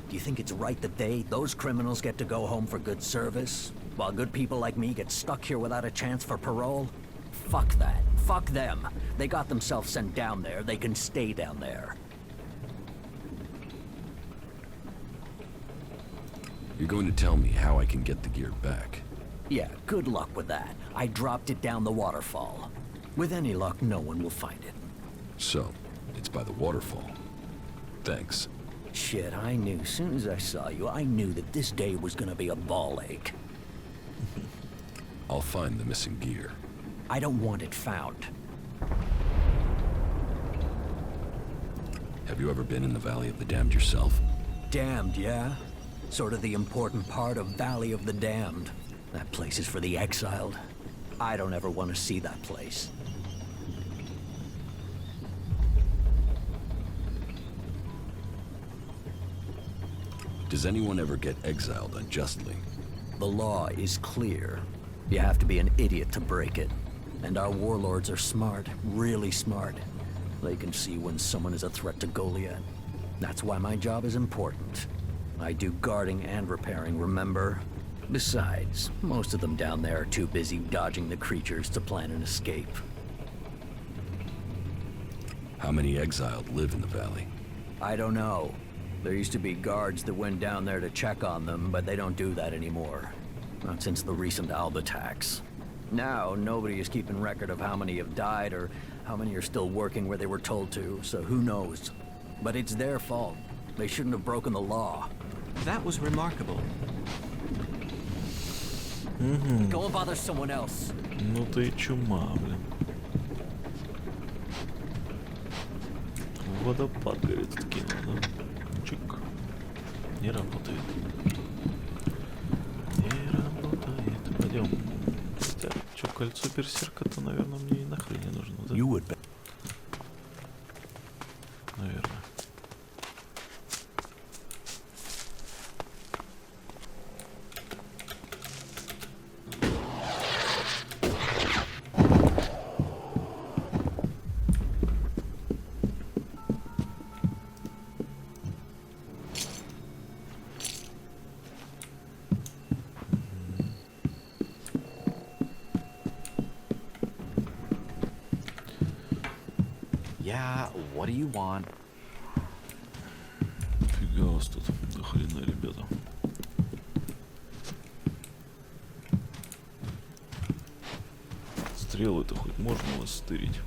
Do you think it's right that those criminals get to go home for good service, while good people like me get stuck here without a chance for parole? Fuck that. Fuck them. They got themselves sent down there. They can stay down there. You're going to tell me how I can get the gear back? Yeah, good luck with that. I dropped it down the waterfall. With any luck, no one will find it. So, it's by the waterfall. Thanks. Shit, I knew. Soon as I saw you, I knew that this day was gonna be a ball ache. I'll find the missing gear. I don't want it found. Have you ever been in the Valley of the Damned yourself? Damned, yeah? Sort of the important part of Valley of the Damned. That place is for the exiled. I don't ever want to see that place. Does anyone ever get exiled unjustly? The law is clear. You have to be an idiot to break it. And our warlords are smart, really smart. They can see when someone is a threat to Goliath. That's why my job is important. I do guarding and repairing, remember? Besides, most of them down there are too busy dodging the creatures to plan an escape. How many exiled live in the valley? I don't know. There used to be guards that went down there to check on them, but they don't do that anymore. Not since the recent Alb attacks. Now, nobody is keeping record of how many have died or how many are still working where they were told to, so who knows? But it's their fault. They shouldn't have broken the law. That was remarkable. Go and bother someone else. Ну ты и чума, блин. Водопад, говорит, откинул, да? Чик. Не работает. Не работает. Пойдем. Хотя, что, кольцо берсерка-то, наверное, мне и нахрен не нужно, да? Наверное. Yeah, what do you want? Фига у вас тут до хрена, ребята. Стрелы-то хоть можно у вас стырить?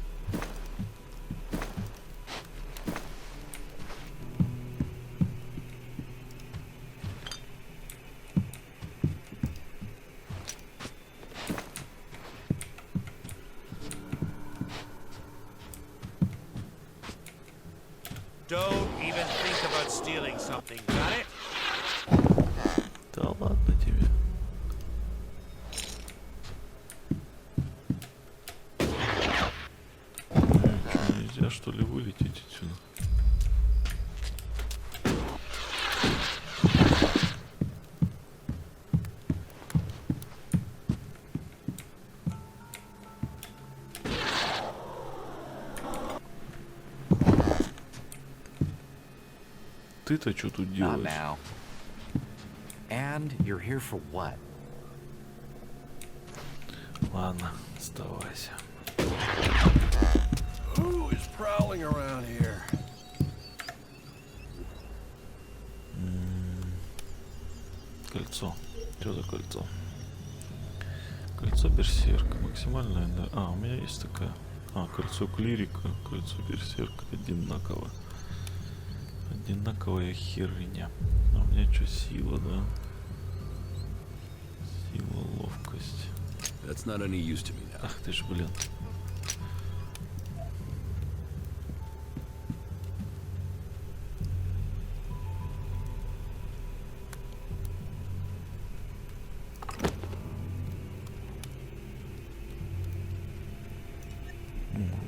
Don't even think about stealing something, got it? Да ладно тебе. Что, нельзя что ли вылететь отсюда? Ты-то что тут Not делаешь? now. And you're here for what? Ладно, оставайся. Who is prowling around here? Кольцо. Что за кольцо? Кольцо берсерка. Максимальное, да. А, у меня есть такая. А, кольцо клирика, кольцо берсерка. Одинаково. Одинаковая херня. А у меня что, сила, да? Сила, ловкость. That's not any use to me now. Ах ты ж, блин.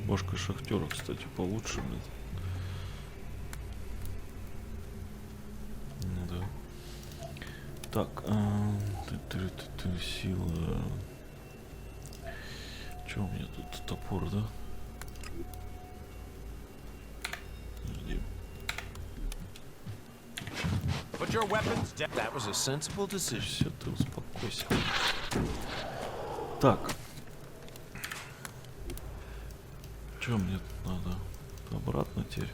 Башка шахтера, кстати, получше, блин. Ну да. Так, Сила. Че у меня тут топор, да? Подожди. Put your weapons down. That was a sensible decision. Все, ты успокойся. Так. Че мне тут надо? Обратно теперь.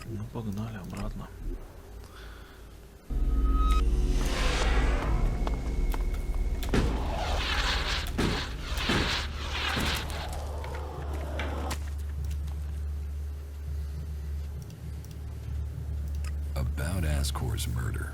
Ну, погнали обратно. About Ascor's murder.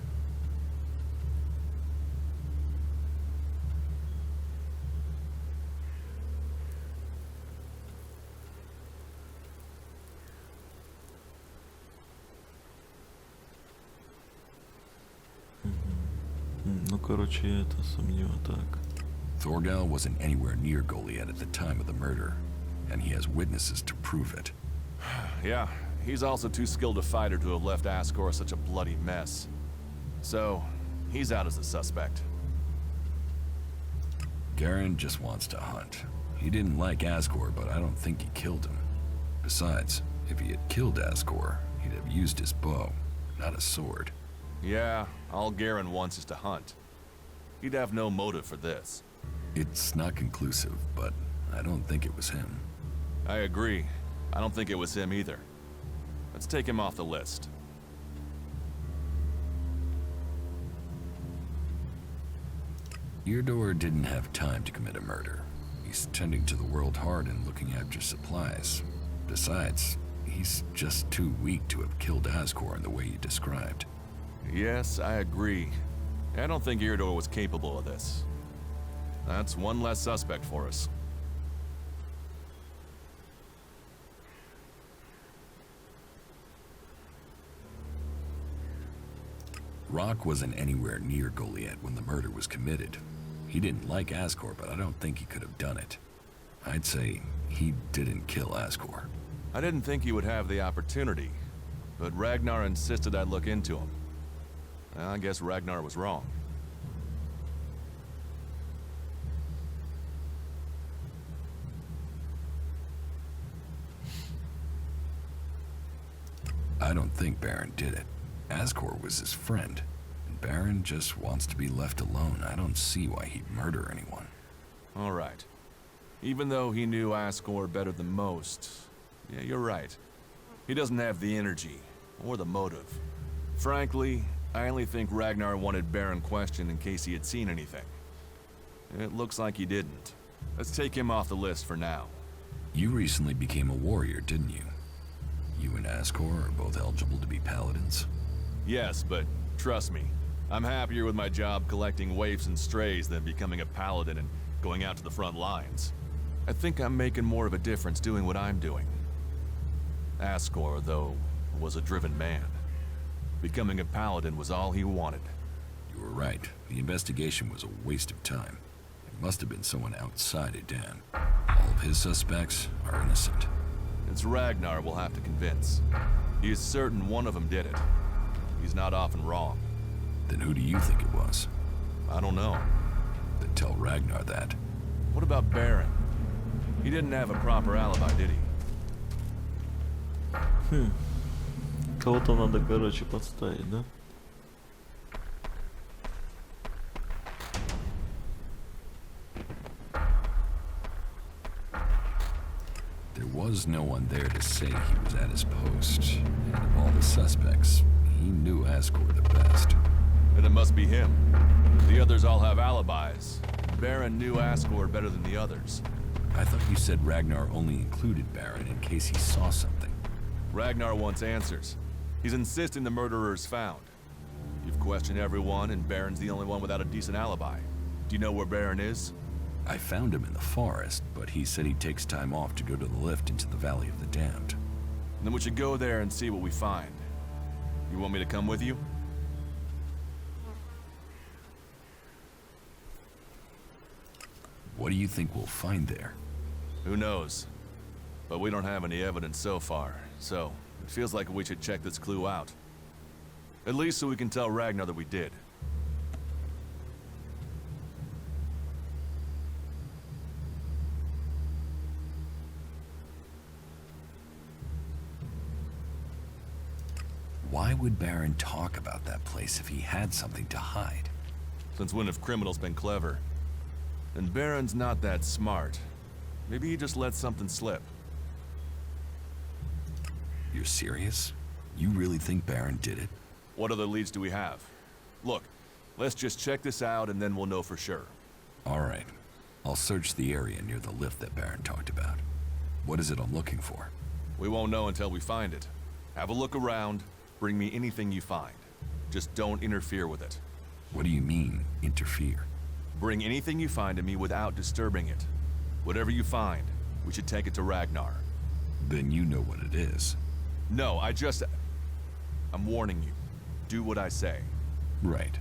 Ну, короче, я это сомневаюсь. Так. Thorgal wasn't anywhere near Goliath at the time of the murder, and he has witnesses to prove it. Yeah, he's also too skilled a fighter to have left Ascor such a bloody mess. So, he's out as a suspect. Garen just wants to hunt. He didn't like Ascor, but I don't think he killed him. Besides, if he had killed Ascor, he'd have used his bow, not a sword. Yeah, all Garen wants is to hunt. He'd have no motive for this. It's not conclusive, but I don't think it was him. I agree. I don't think it was him either. Let's take him off the list. Eardor didn't have time to commit a murder. He's tending to the world hard and looking after supplies. Besides, he's just too weak to have killed Ascor in the way you described. Yes, I agree. I don't think Eardor was capable of this. That's one less suspect for us. Rock wasn't anywhere near Goliath when the murder was committed. He didn't like Ascor, but I don't think he could have done it. I'd say he didn't kill Ascor. I didn't think he would have the opportunity, but Ragnar insisted I look into him. I guess Ragnar was wrong. I don't think Baron did it. Ascor was his friend, and Baron just wants to be left alone. I don't see why he'd murder anyone. All right. Even though he knew Ascor better than most, yeah, you're right. He doesn't have the energy or the motive. Frankly, I only think Ragnar wanted Baron questioned in case he had seen anything. It looks like he didn't. Let's take him off the list for now. You recently became a warrior, didn't you? You and Ascor are both eligible to be paladins. Yes, but trust me, I'm happier with my job collecting waifs and strays than becoming a paladin and going out to the front lines. I think I'm making more of a difference doing what I'm doing. Ascor, though, was a driven man. Becoming a paladin was all he wanted. You were right. The investigation was a waste of time. It must have been someone outside Edan. All of his suspects are innocent. It's Ragnar we'll have to convince. He is certain one of them did it. He's not often wrong. Then who do you think it was? I don't know. Then tell Ragnar that. What about Baron? He didn't have a proper alibi, did he? Кого-то надо, короче, подставить, да? There was no one there to say he was at his post. And of all the suspects, he knew Ascor the best. Then it must be him. The others all have alibis. Baron knew Ascor better than the others. I thought you said Ragnar only included Baron in case he saw something. Ragnar wants answers. He's insisting the murderer is found. You've questioned everyone, and Baron's the only one without a decent alibi. Do you know where Baron is? I found him in the forest, but he said he takes time off to go to the lift into the Valley of the Damned. Then we should go there and see what we find. You want me to come with you? What do you think we'll find there? Who knows? but we don't have any evidence so far, so it feels like we should check this clue out. At least so we can tell Ragnar that we did. Why would Baron talk about that place if he had something to hide? Since when have criminals been clever? And Baron's not that smart. Maybe he just let something slip. You're serious? You really think Baron did it? What other leads do we have? Look, let's just check this out and then we'll know for sure. All right. I'll search the area near the lift that Baron talked about. What is it I'm looking for? We won't know until we find it. Have a look around. Bring me anything you find. Just don't interfere with it. What do you mean, interfere? Bring anything you find to me without disturbing it. Whatever you find, we should take it to Ragnar. Then you know what it is. No, I'm warning you. Do what I say. Right.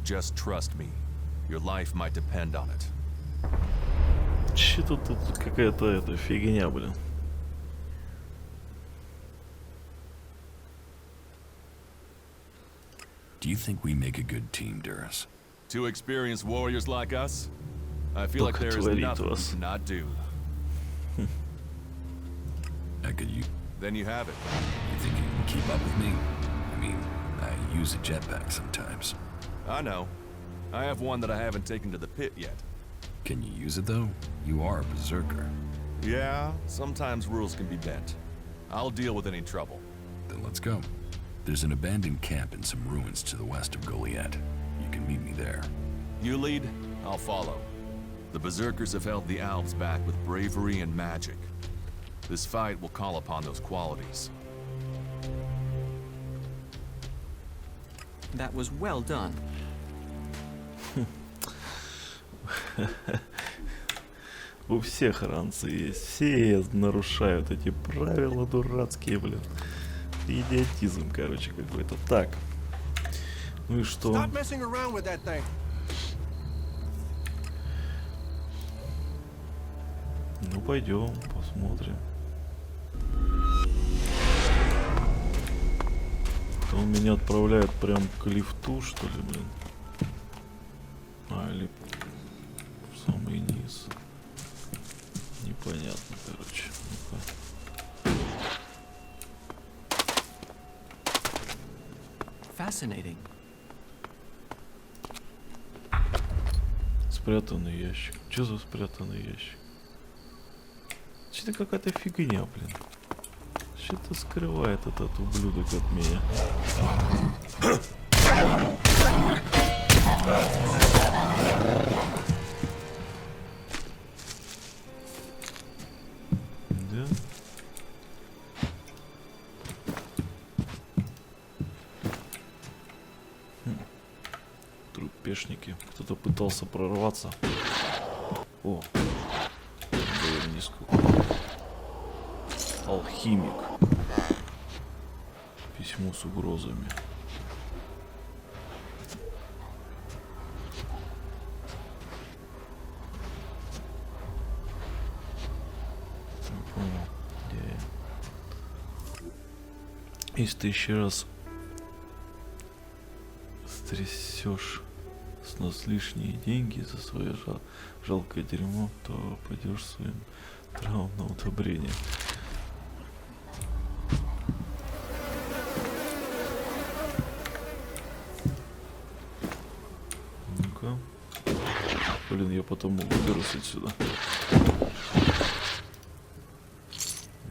Just trust me. Your life might depend on it. Че тут какая-то эта фигня, блин. Do you think we make a good team, Duras? Two experienced warriors like us? I feel like there is Благотворит nothing we вас. cannot do. Then you have it. You think you can keep up with me? I mean, I use a jetpack sometimes. I know. I have one that I haven't taken to the pit yet. Can you use it, though? You are a berserker. Yeah, sometimes rules can be bent. I'll deal with any trouble. Then let's go. There's an abandoned camp in some ruins to the west of Goliath. You can meet me there. You lead, I'll follow. The berserkers have held the Alps back with bravery and magic. This fight will call upon those qualities. That was well done. У всех ранцы есть. Все нарушают эти правила дурацкие, блин. Идиотизм, короче, какой-то. Так. Ну и что? Stop messing around with that thing. Ну пойдем, посмотрим. Он меня отправляет прям к лифту, что ли, блин? Или в самый низ. Непонятно, короче. Ну-ка. Fascinating. Спрятанный ящик. Что за спрятанный ящик? Что-то какая-то фигня, блин. Что-то скрывает этот ублюдок от меня. Да? Трупешники. Кто-то пытался прорваться. О! Блин, нисколько. Алхимик. Письмо с угрозами. Не понял, где я? Если ты еще раз стрясешь с нас лишние деньги за свое жалкое дерьмо, то пойдешь своим травмам на удобрение. Ну-ка. Блин, я потом выберусь отсюда.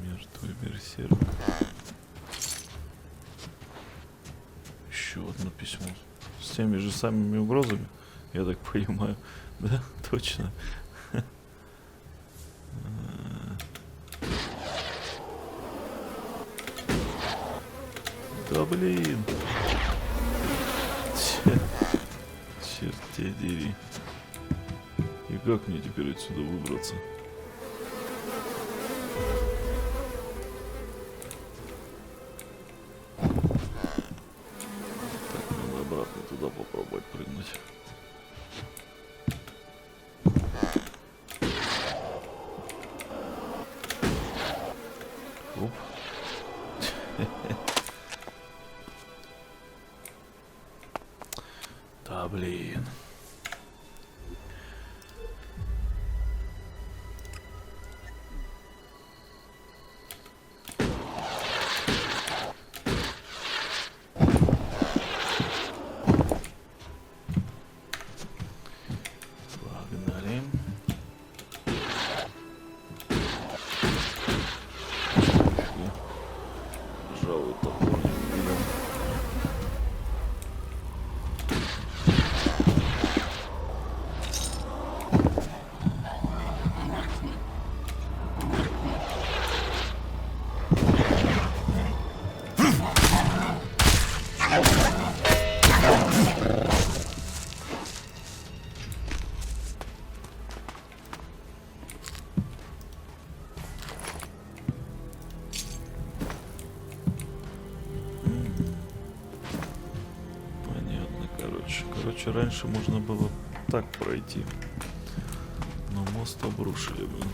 Мертвый берсерк. Еще одно письмо. С теми же самыми угрозами, я так понимаю. Да, точно. Да блин. Черт тебя дери. И как мне теперь отсюда выбраться? Так, надо обратно туда попробовать прыгнуть. Да, блин. Погнали. Пожалуй, топор не увидел. Понятно, короче, раньше можно было так пройти, но мост обрушили, блин.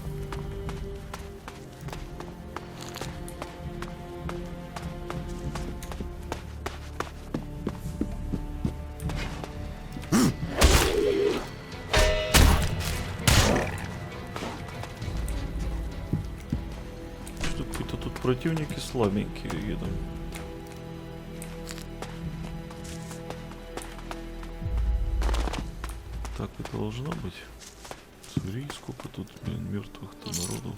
Что какие-то тут противники слабенькие едут. Так и должно быть. Смотри, сколько тут, блин, мертвых-то народу.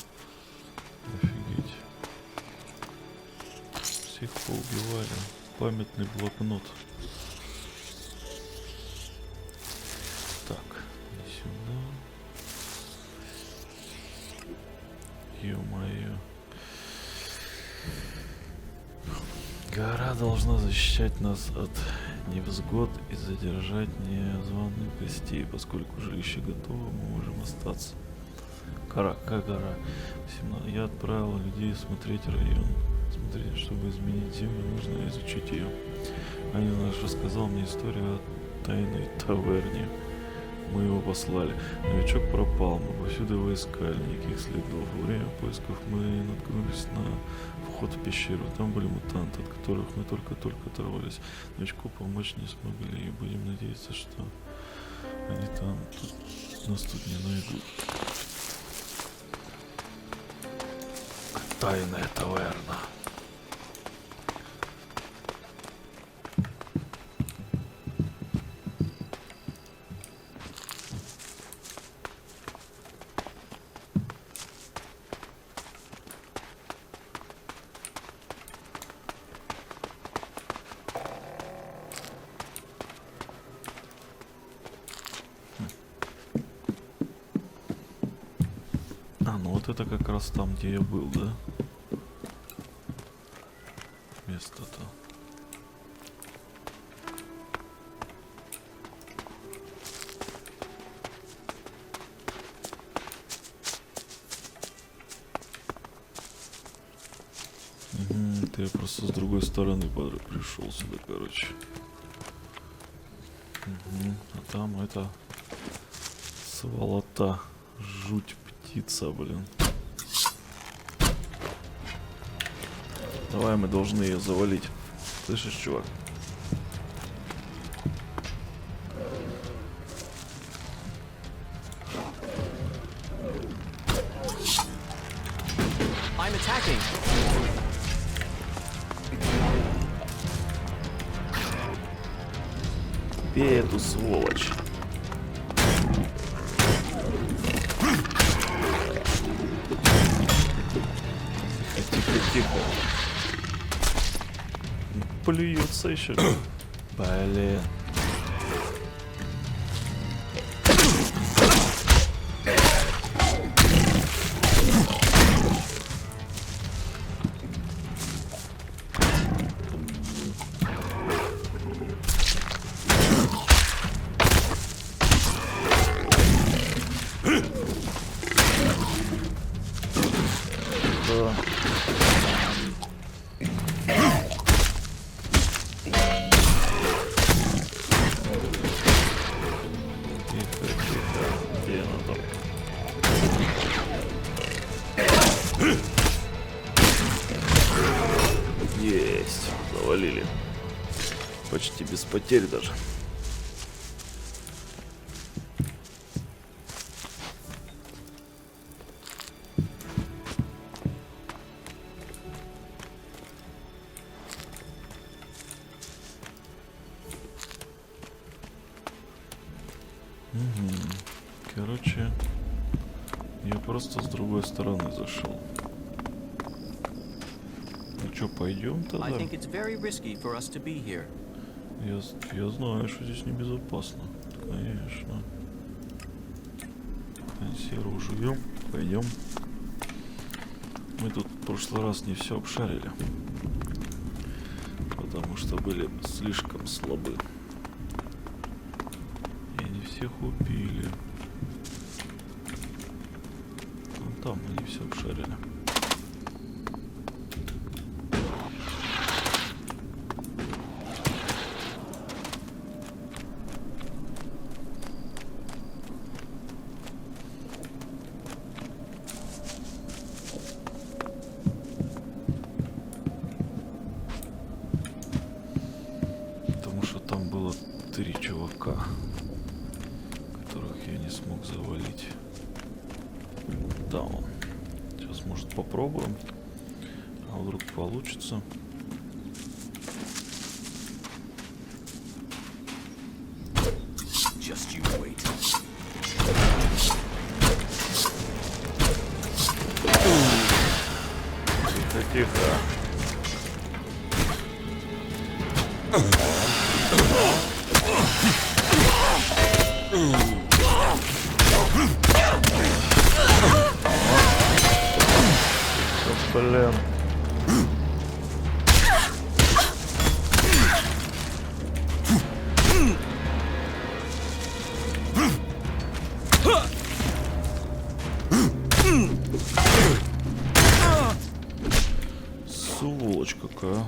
Офигеть. Всех поубивали. Памятный блокнот. Так, не сюда. Ё-моё. Гора должна защищать нас от невзгод и задержать незваных гостей. Поскольку жилище готово, мы можем остаться. Гора, как гора? Я отправил людей смотреть район. Смотреть, чтобы изменить землю, нужно изучить ее. Анин наш рассказал мне историю о тайной таверне. Мы его послали. Новичок пропал, мы повсюду его искали, никаких следов. Во время поисков мы наткнулись на вход в пещеру. Там были мутанты, от которых мы только-только оторвались. Новичку помочь не смогли, и будем надеяться, что они там нас тут не найдут. Тайная таверна. А, ну вот это как раз там, где я был, да? Место-то. Это я просто с другой стороны пришел сюда, короче. А там это сволота, жуть, птица, блин. Давай, мы должны ее завалить. Слышишь, чувак? I'm attacking. Бей эту сволочь. Тихо. Плюется еще. Блин. Есть, завалили. Почти без потерь даже. Короче, я просто с другой стороны зашел. Ну что, пойдем тогда? I think it's very risky for us to be here. Я знаю, что здесь небезопасно. Конечно. Консерву жуем. Пойдем. Мы тут в прошлый раз не все обшарили. Потому что были слишком слабы. И не всех убили. Вон там мы не все обшарили. Потому что там было 3 чувака, которых я не смог завалить. Да, он. Сейчас, может, попробуем. А вдруг получится. Just you wait. Тихо. Блин. Сволочь какая.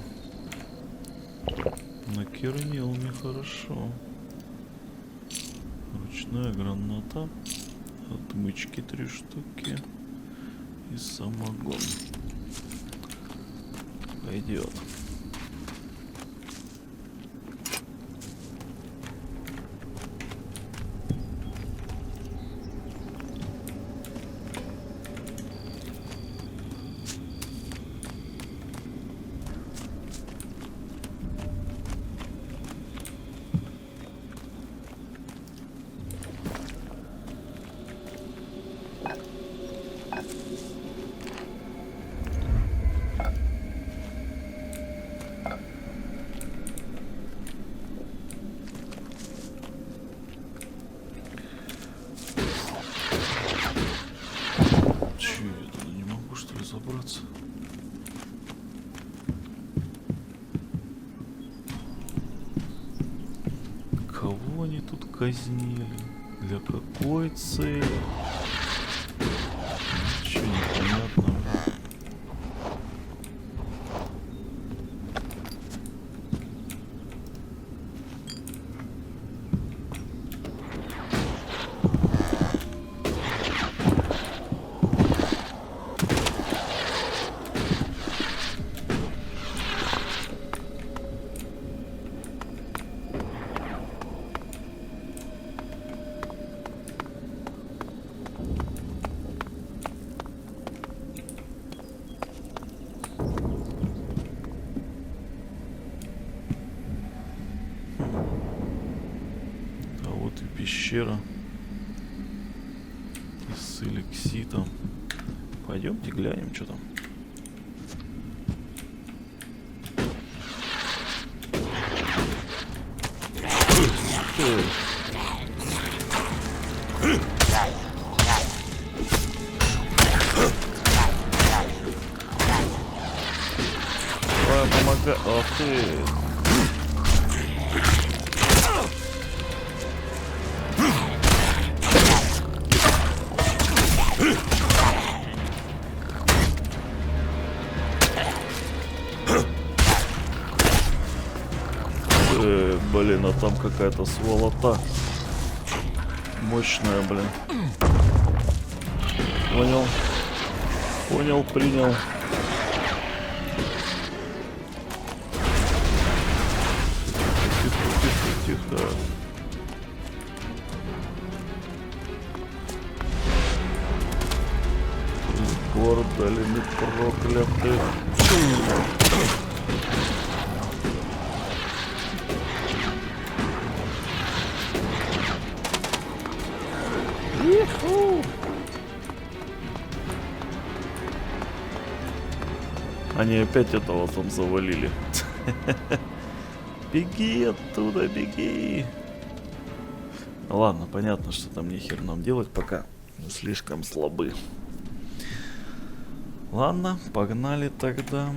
Накернил нехорошо. Ручная граната. Отмычки 3 штуки. И самогон. Пойдет. Забраться. Кого они тут казнили? Для какой цели? Ничего не понятно. Пещера с элекситом. Пойдемте глянем, что там. Помогай. Ах ты. Блин, а там какая-то сволота. Мощная, блин. Понял. Понял, принял. голены проклятых. Они опять этого там завалили. Беги оттуда, беги. Ладно, понятно, что там нехер нам делать, пока слишком слабы. Ладно, погнали тогда.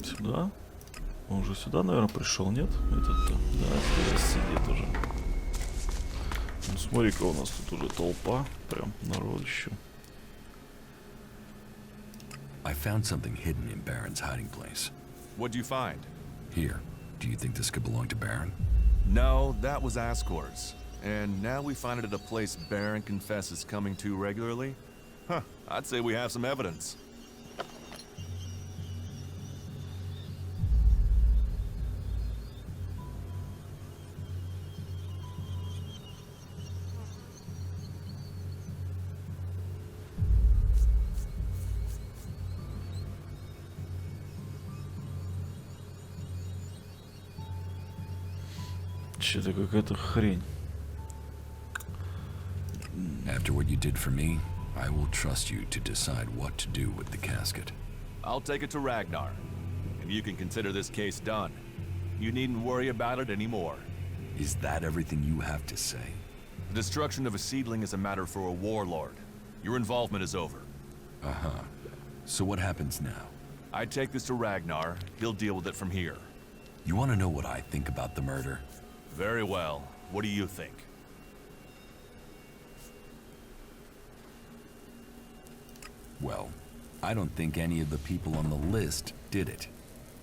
Сюда? Он уже сюда, наверное, пришел, нет? Этот-то, да, здесь сидит уже. Ну, смотри-ка, у нас тут уже толпа, прям народищу. I found something hidden in Baron's hiding place. What'd you find? Here. Do you think this could belong to Baron? No, that was Ascor's. And now we find it at a place Baron confesses coming to regularly? Huh, I'd say we have some evidence. Что-то какая-то хрень. After what you did for me, I will trust you to decide what to do with the casket. I'll take it to Ragnar, and you can consider this case done. You needn't worry about it anymore. Is that everything you have to say? The destruction of a seedling is a matter for a warlord. Your involvement is over. Uh-huh. So what happens now? I take this to Ragnar. He'll deal with it from here. You want to know what I think about the murder? Very well. What do you think? Well, I don't think any of the people on the list did it.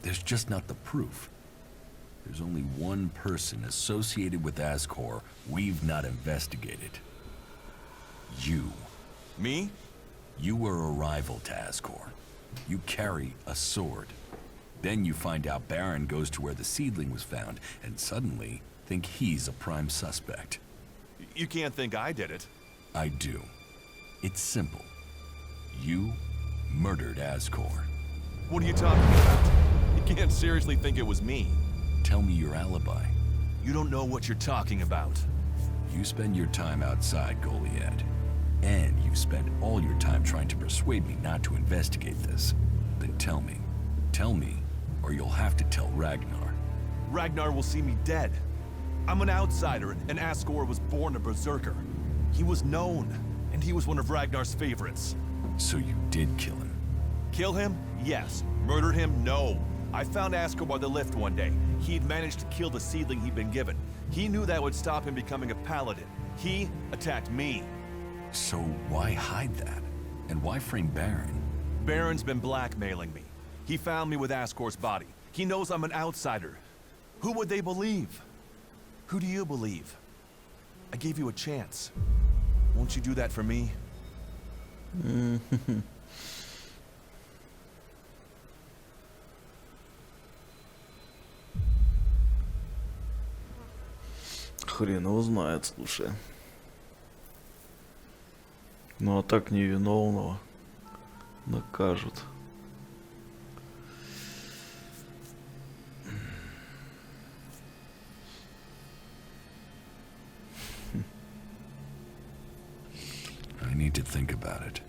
There's just not the proof. There's only one person associated with Ascor we've not investigated. You. Me? You were a rival to Ascor. You carry a sword. Then you find out Baron goes to where the seedling was found, and suddenly think he's a prime suspect. You can't think I did it. I do. It's simple. You murdered Ascor. What are you talking about? You can't seriously think it was me. Tell me your alibi. You don't know what you're talking about. You spend your time outside Goliad, and you've spent all your time trying to persuade me not to investigate this. Then tell me. Tell me, or you'll have to tell Ragnar. Ragnar will see me dead. I'm an outsider, and Ascor was born a berserker. He was known, and he was one of Ragnar's favorites. So you did kill him? Kill him? Yes. Murder him? No. I found Ascor by the lift one day. He'd managed to kill the seedling he'd been given. He knew that would stop him becoming a paladin. He attacked me. So why hide that? And why frame Baron? Baron's been blackmailing me. He found me with Ascor's body. He knows I'm an outsider. Who would they believe? Who do you believe? I gave you a chance. Won't you do that for me? Хрен его знает, слушай. Ну а так невиновного накажут. I need to think about it.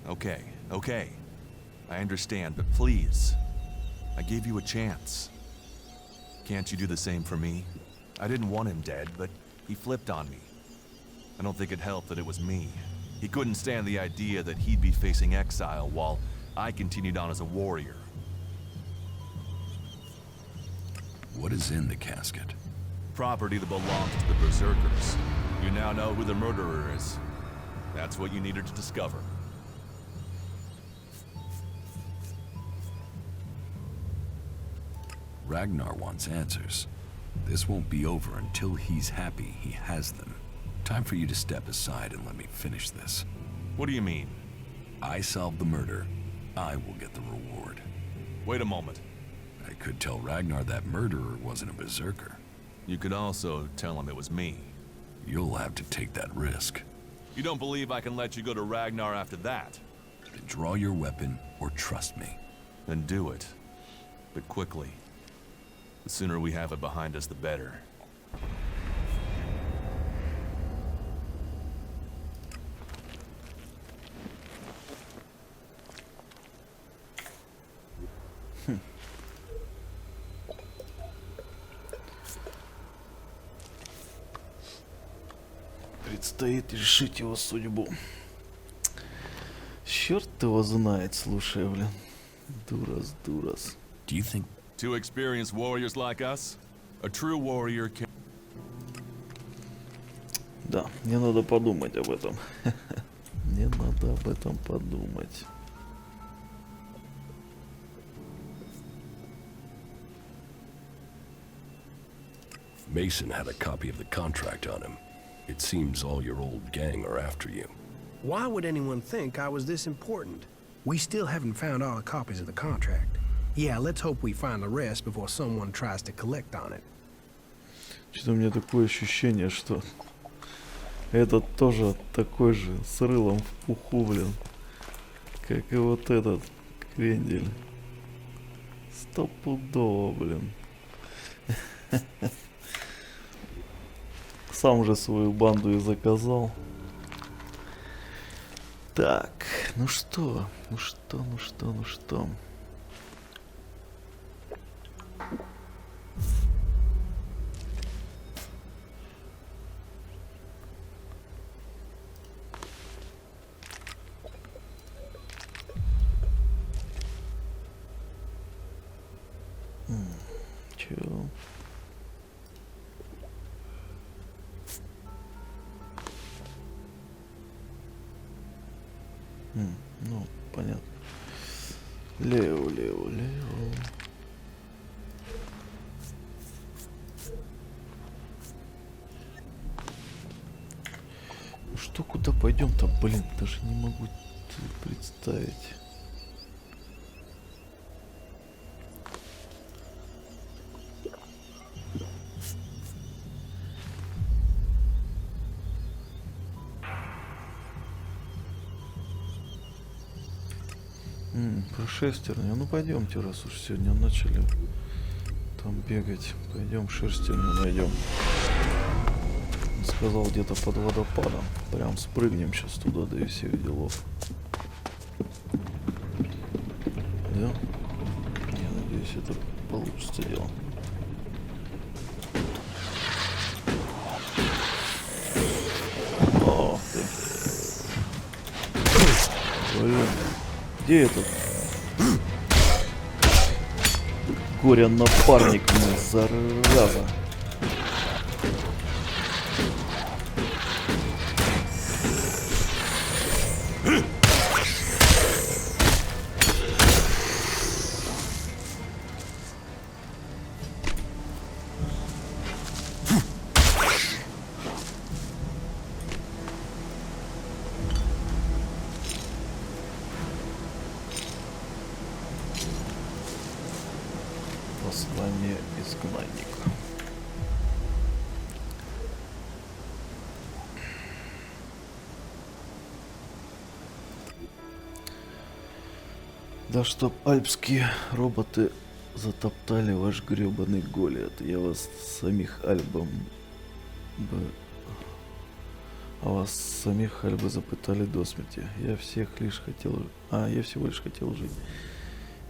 Okay, okay. I understand, but please. I gave you a chance. Can't you do the same for me? I didn't want him dead, but he flipped on me. I don't think it helped that it was me. He couldn't stand the idea that he'd be facing exile while I continued on as a warrior. What is in the casket? Property that belongs to the Berserkers. You now know who the murderer is. That's what you needed to discover. Ragnar wants answers. This won't be over until he's happy he has them. Time for you to step aside and let me finish this. What do you mean? I solved the murder. I will get the reward. Wait a moment. I could tell Ragnar that murderer wasn't a berserker. You could also tell him it was me. You'll have to take that risk. You don't believe I can let you go to Ragnar after that? Then draw your weapon or trust me. Then do it. But quickly. The sooner we have it behind us, the better. Предстоит решить его судьбу. Черт его знает, слушай, блин. Дурас. Do you think... Two experienced warriors like us? A true warrior can... Да, мне надо подумать об этом. Мне надо об этом подумать. Mason had a copy of the contract on him. It seems all your old gang are after you. Why would anyone think I was this important? We still haven't found all the copies of the contract. Yeah, let's hope we find the rest before someone tries to collect on it. Что-то у меня такое ощущение, что этот тоже такой же, с рылом в пуху, блин, как и вот этот крендель. Стопудово, блин. Сам же свою банду и заказал. Так, ну что. Чё? Ну, понятно. Лево. Ну что, куда пойдем-то, блин, даже не могу представить. Про шестерню. Ну пойдемте, раз уж сегодня начали там бегать. Пойдем шерстерню найдем. Он сказал, где-то под водопадом. Прям спрыгнем сейчас туда, да и всех делов. Да? Я надеюсь, это получится дело. О, ты. Блин. Где этот горе-напарник мне, зараза? Послание изгнанника. Да чтоб альпские роботы затоптали ваш гребаный Голиат. Я вас самих альбом бы... А вас самих альбы запытали до смерти. Я всего лишь хотел жить.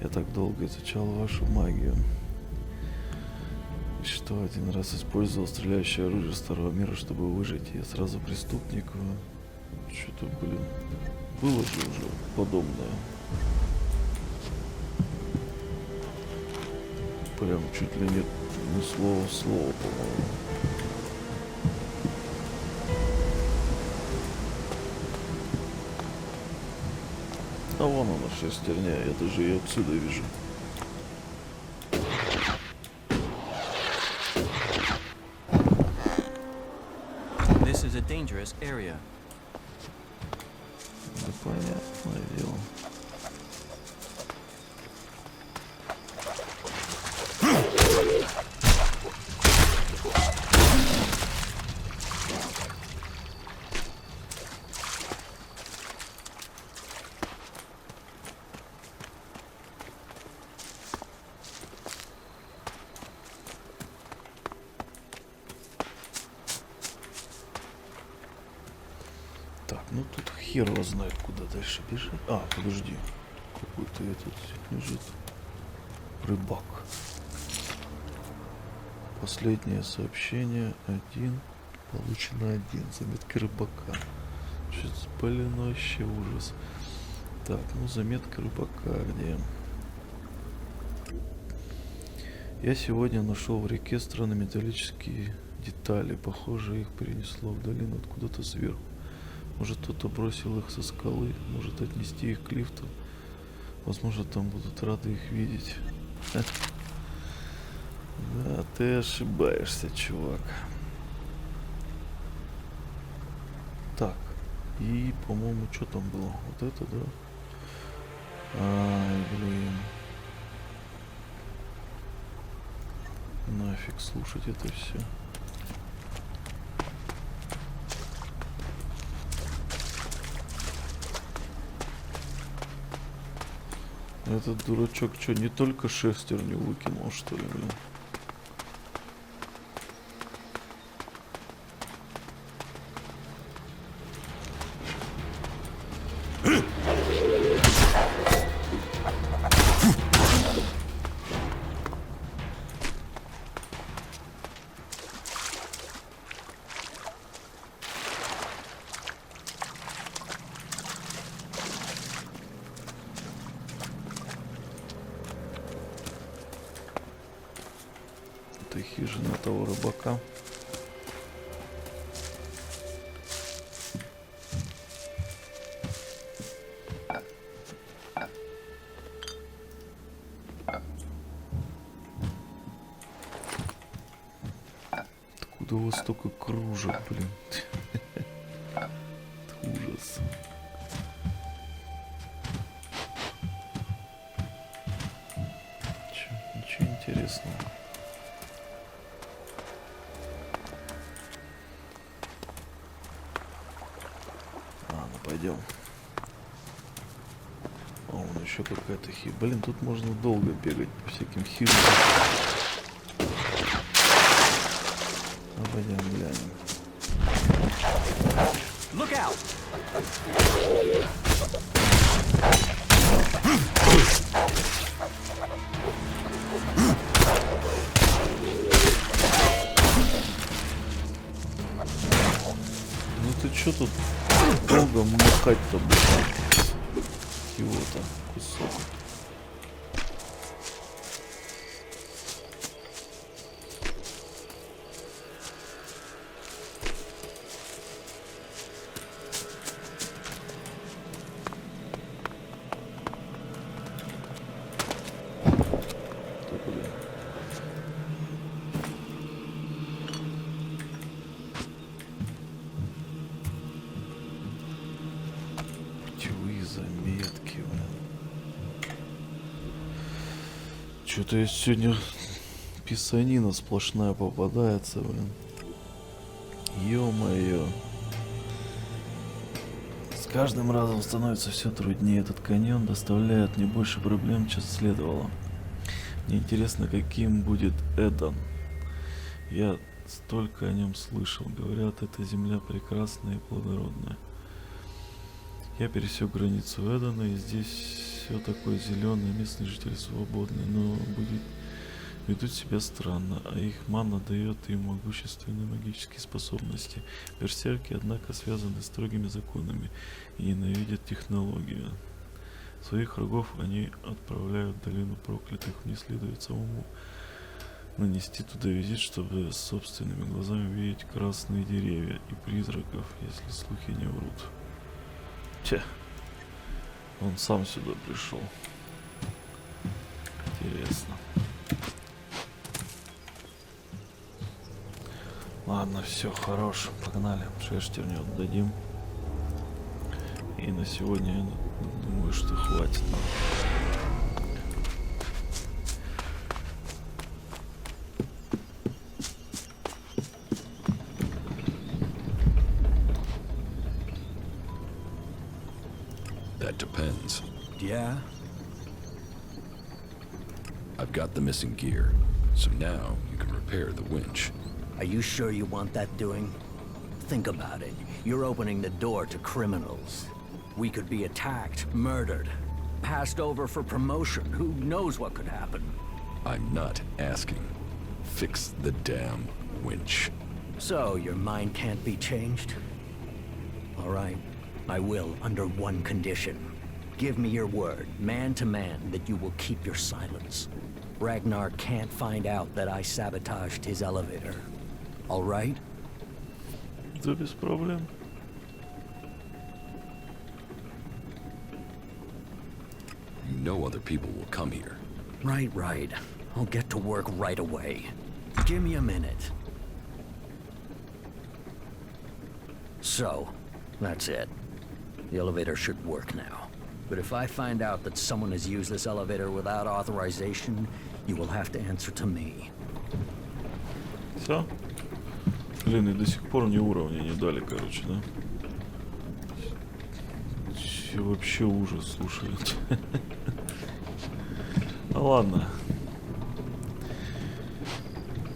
Я так долго изучал вашу магию. И что, один раз использовал стреляющее оружие Старого Мира, чтобы выжить. Я сразу преступник. Что-то, блин, было же уже подобное. Прям чуть ли не слово в слово, по-моему. А вон она, шестерня, я даже ее отсюда вижу. This is a dangerous area. Да понятное дело. Ну тут хер его знает, куда дальше бежать. А, подожди. Какой-то этот лежит. Рыбак. Последнее сообщение. 1. Получено 1. Заметка рыбака. Что-то, блин, вообще ужас. Так, ну заметка рыбака где? Я сегодня нашел в реке странные металлические детали. Похоже, их перенесло в долину откуда-то сверху. Может, кто-то бросил их со скалы, может отнести их к лифту. Возможно, там будут рады их видеть. Да, ты ошибаешься, чувак. Так, и, по-моему, что там было? Вот это, да? Ай, блин. Нафиг слушать это все. Этот дурачок что, не только шестерню выкинул, что ли, блин? Это хижина того рыбака. Откуда у вас столько кружек, блин? Ужас. Ничего интересного. Пойдем. А вон еще какая-то хижина. Блин, тут можно долго бегать по всяким хижинам. А пойдем глянем. Look out! Ну ты чё тут долго махать-то будешь? Его-то кусок. Заметки, блин. Что-то я сегодня писанина сплошная попадается, блин. Ё-моё. С каждым разом становится все труднее. Этот каньон доставляет не больше проблем, чем следовало. Мне интересно, каким будет Эден. Я столько о нем слышал. Говорят, эта земля прекрасная и плодородная. Я пересек границу Эдена, и здесь все такое зеленое, местные жители свободные, но ведут себя странно, а их мана дает им могущественные магические способности. Берсерки, однако, связаны строгими законами и ненавидят технологию. Своих врагов они отправляют в долину проклятых, не следует самому нанести туда визит, чтобы собственными глазами увидеть красные деревья и призраков, если слухи не врут. Че, он сам сюда пришел. Интересно. Ладно, все, хорош, погнали. Шестерню отдадим. И на сегодня я думаю, что хватит нам. That depends. Yeah? I've got the missing gear, so now you can repair the winch. Are you sure you want that doing? think about it. You're opening the door to criminals. We could be attacked, murdered, passed over for promotion. Who knows what could happen? I'm not asking. Fix the damn winch. So, your mind can't be changed? All right, I will, under one condition. Give me your word, man to man, that you will keep your silence. Ragnar can't find out that I sabotaged his elevator. All right? Да без проблем. You know other people will come here. Right, right. I'll get to work right away. Give me a minute. So, that's it. The elevator should work now. But if I find out that someone has used this elevator without authorization, you will have to answer to me. Все? Блин, и до сих пор мне уровня не дали, короче, да? Вообще ужас, слушай. Ну ладно.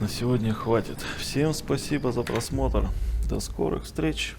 На сегодня хватит. Всем спасибо за просмотр. До скорых встреч.